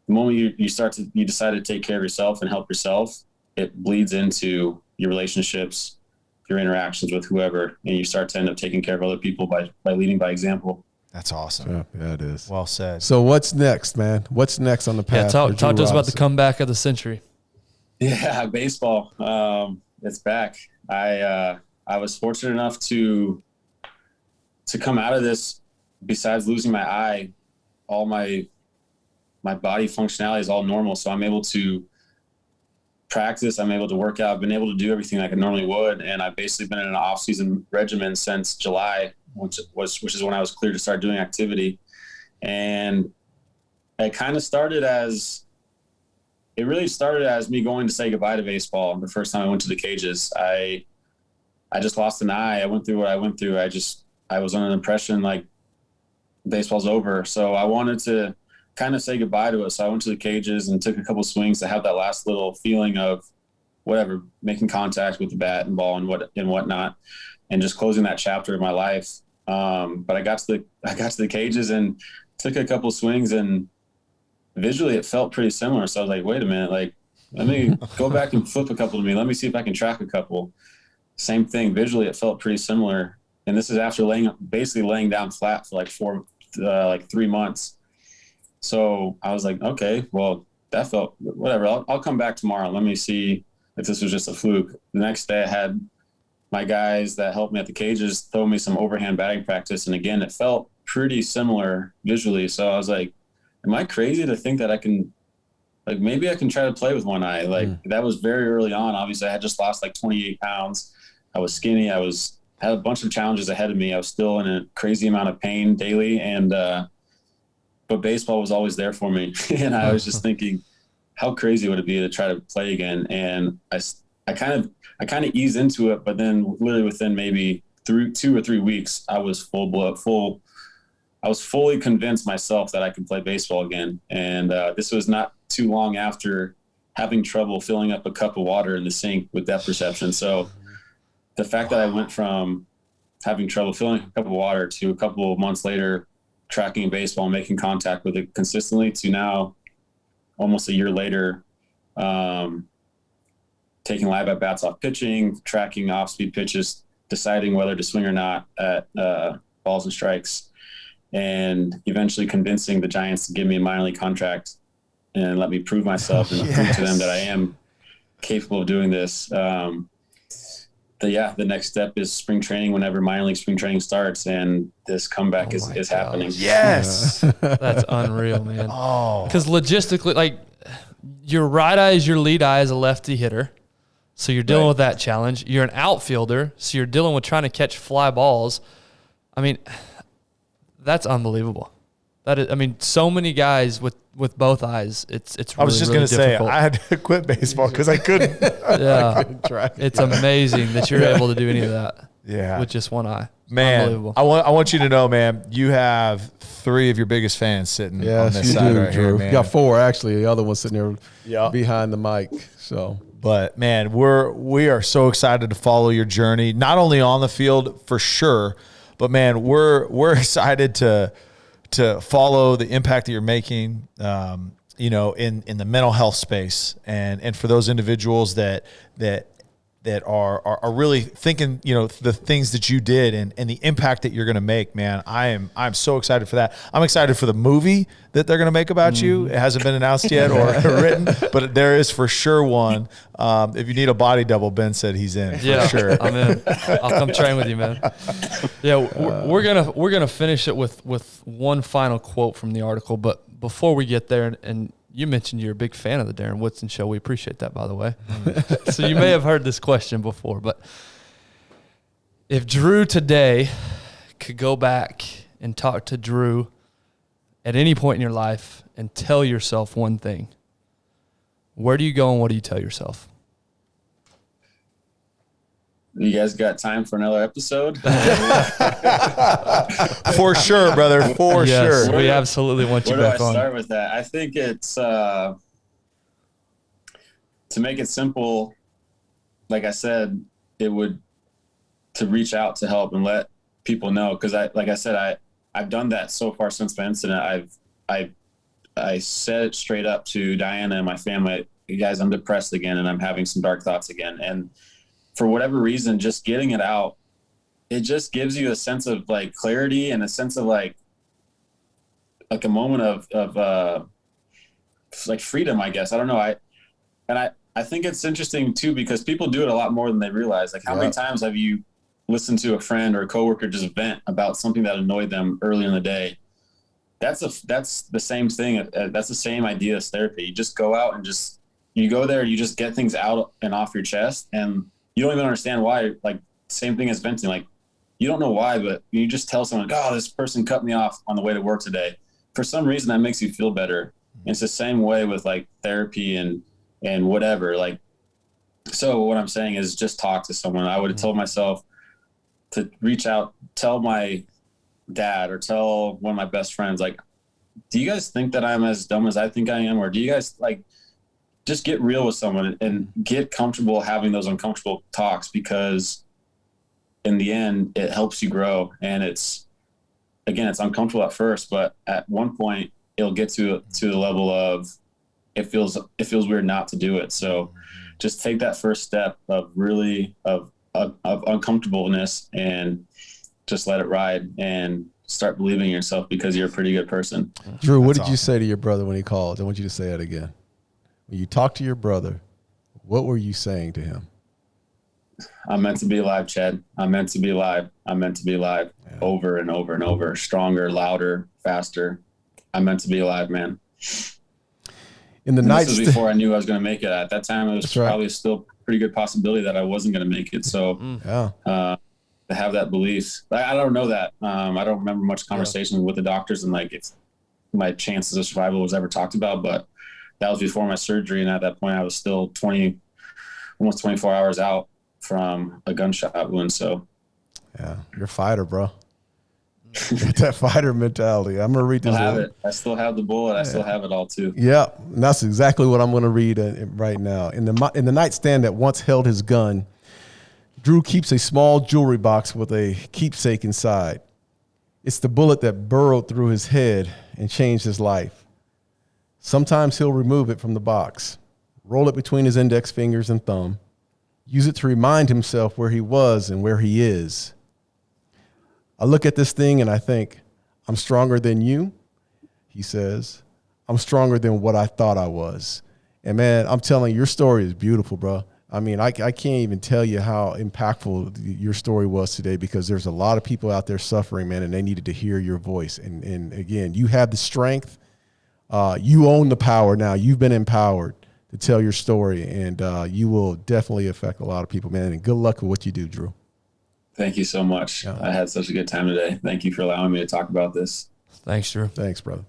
the moment you decide to take care of yourself and help yourself, it bleeds into your relationships, your interactions with whoever, and you start to end up taking care of other people by leading by example. That's awesome. Yeah, it is. Well said. So what's next, man? What's next on the path? Yeah, talk to us about the comeback of the century. Yeah, baseball. It's back. I was fortunate enough to come out of this. Besides losing my eye, all my body functionality is all normal. So I'm able to practice. I'm able to work out. I've been able to do everything like I normally would. And I've basically been in an off-season regimen since July which is when I was cleared to start doing activity. And it kind of really started as me going to say goodbye to baseball. The first time I went to the cages, I just lost an eye. I went through what I went through. I was under the impression like baseball's over. So I wanted to kind of say goodbye to it. So I went to the cages and took a couple swings to have that last little feeling of whatever, making contact with the bat and ball and whatnot, and just closing that chapter of my life. But I got to the cages and took a couple swings, and visually it felt pretty similar. So I was like, wait a minute, like, let me go back and flip a couple to me. Let me see if I can track a couple. Same thing. Visually, it felt pretty similar. And this is after basically laying down flat for like 3 months. So I was like, okay, well, that felt whatever. I'll come back tomorrow. Let me see if this was just a fluke. The next day I had my guys that helped me at the cages throw me some overhand batting practice. And again, it felt pretty similar visually. So I was like, am I crazy to think that I can, like, maybe I can try to play with one eye? Like that was very early on. Obviously I had just lost like 28 pounds. I was skinny. Had a bunch of challenges ahead of me. I was still in a crazy amount of pain daily. But baseball was always there for me. And I was just thinking, how crazy would it be to try to play again? And I kind of eased into it, but then literally within maybe 2 or 3 weeks, I was I was fully convinced myself that I could play baseball again. And this was not too long after having trouble filling up a cup of water in the sink with depth perception. So the fact that I went from having trouble filling a cup of water to a couple of months later tracking baseball and making contact with it consistently to now almost a year later, taking live at bats off pitching, tracking off speed pitches, deciding whether to swing or not at balls and strikes, and eventually convincing the Giants to give me a minor league contract and let me prove myself and prove to them that I am capable of doing this. The next step is spring training whenever minor league spring training starts, and this comeback is happening. Yes. That's unreal, man. Because logistically, like, your right eye is your lead eye as a lefty hitter. So you're dealing with that challenge. You're an outfielder, so you're dealing with trying to catch fly balls. I mean, that's unbelievable. That is, I mean, so many guys with both eyes. It's really, I was just going to say, I had to quit baseball because I couldn't. Yeah, it's amazing that you're able to do any of that. Yeah, with just one eye. Man, unbelievable. I want you to know, man, you have 3 of your biggest fans sitting on this side right here, man. You got 4 actually. The other one's sitting there behind the mic. So, but man, we are so excited to follow your journey, not only on the field for sure, but man, we're excited to follow the impact that you're making, in the mental health space, and for those individuals that are really thinking, the things that you did and the impact that you're going to make, man. I'm so excited for that. I'm excited for the movie that they're going to make about you. It hasn't been announced yet or written, but there is for sure one. If you need a body double, Ben said he's in. For sure. I'm in. I'll come train with you, man. Yeah, we're gonna finish it with one final quote from the article, but before we get there, and you mentioned you're a big fan of the Darren Woodson show. We appreciate that, by the way. So you may have heard this question before, but if Drew today could go back and talk to Drew at any point in your life and tell yourself one thing, where do you go and what do you tell yourself? You guys got time for another episode? For sure, brother. For sure. We absolutely want you back on. Where do I start with that? I think it's, to make it simple, like I said, it would to reach out to help and let people know. Cause I've done that so far since the incident. I said it straight up to Diana and my family, you guys, I'm depressed again and I'm having some dark thoughts again. And for whatever reason, just getting it out, it just gives you a sense of like clarity and a sense of like a moment of like freedom, I guess. I don't know. I think it's interesting too, because people do it a lot more than they realize. Like how many times have you listened to a friend or a coworker just vent about something that annoyed them earlier in the day? That's the same thing. That's the same idea as therapy. You just go out and you go there, you just get things out and off your chest, and you don't even understand why. Like same thing as venting. Like you don't know why, but you just tell someone, oh, this person cut me off on the way to work today. For some reason, that makes you feel better. And it's the same way with like therapy and whatever. Like, so what I'm saying is just talk to someone. I would have told myself to reach out, tell my dad or tell one of my best friends, like, do you guys think that I'm as dumb as I think I am? Or do you guys like, just get real with someone and get comfortable having those uncomfortable talks, because in the end, it helps you grow. And it's uncomfortable at first, but at one point it'll get to the level of it feels weird not to do it. So just take that first step of really of uncomfortableness and just let it ride and start believing in yourself, because you're a pretty good person. Drew, what did you say to your brother when he called? I want you to say that again. When you talked to your brother, what were you saying to him? I'm meant to be alive, Chad. I'm meant to be alive. I'm meant to be alive. Yeah. Over and over and over. Stronger, louder, faster. I'm meant to be alive, man. In the night, this was before I knew I was going to make it. At that time, it was probably still a pretty good possibility that I wasn't going to make it. So to have that belief, I don't know that. I don't remember much conversation with the doctors and like if my chances of survival was ever talked about, but that was before my surgery. And at that point I was still almost 24 hours out from a gunshot wound. So yeah, you're a fighter, bro. Get that fighter mentality. I'm going to read this. I still have the bullet. I still have it all too. Yeah. And that's exactly what I'm going to read right now. In the nightstand that once held his gun, Drew keeps a small jewelry box with a keepsake inside. It's the bullet that burrowed through his head and changed his life. Sometimes he'll remove it from the box, roll it between his index fingers and thumb, use it to remind himself where he was and where he is. I look at this thing and I think, I'm stronger than you, he says. I'm stronger than what I thought I was. And man, I'm telling you, your story is beautiful, bro. I mean, I can't even tell you how impactful your story was today, because there's a lot of people out there suffering, man, and they needed to hear your voice. And again, you have the strength. You own the power now. You've been empowered to tell your story, and you will definitely affect a lot of people, man. And good luck with what you do, Drew. Thank you so much. I had such a good time today. Thank you for allowing me to talk about this. Thanks, Drew. Thanks, brother.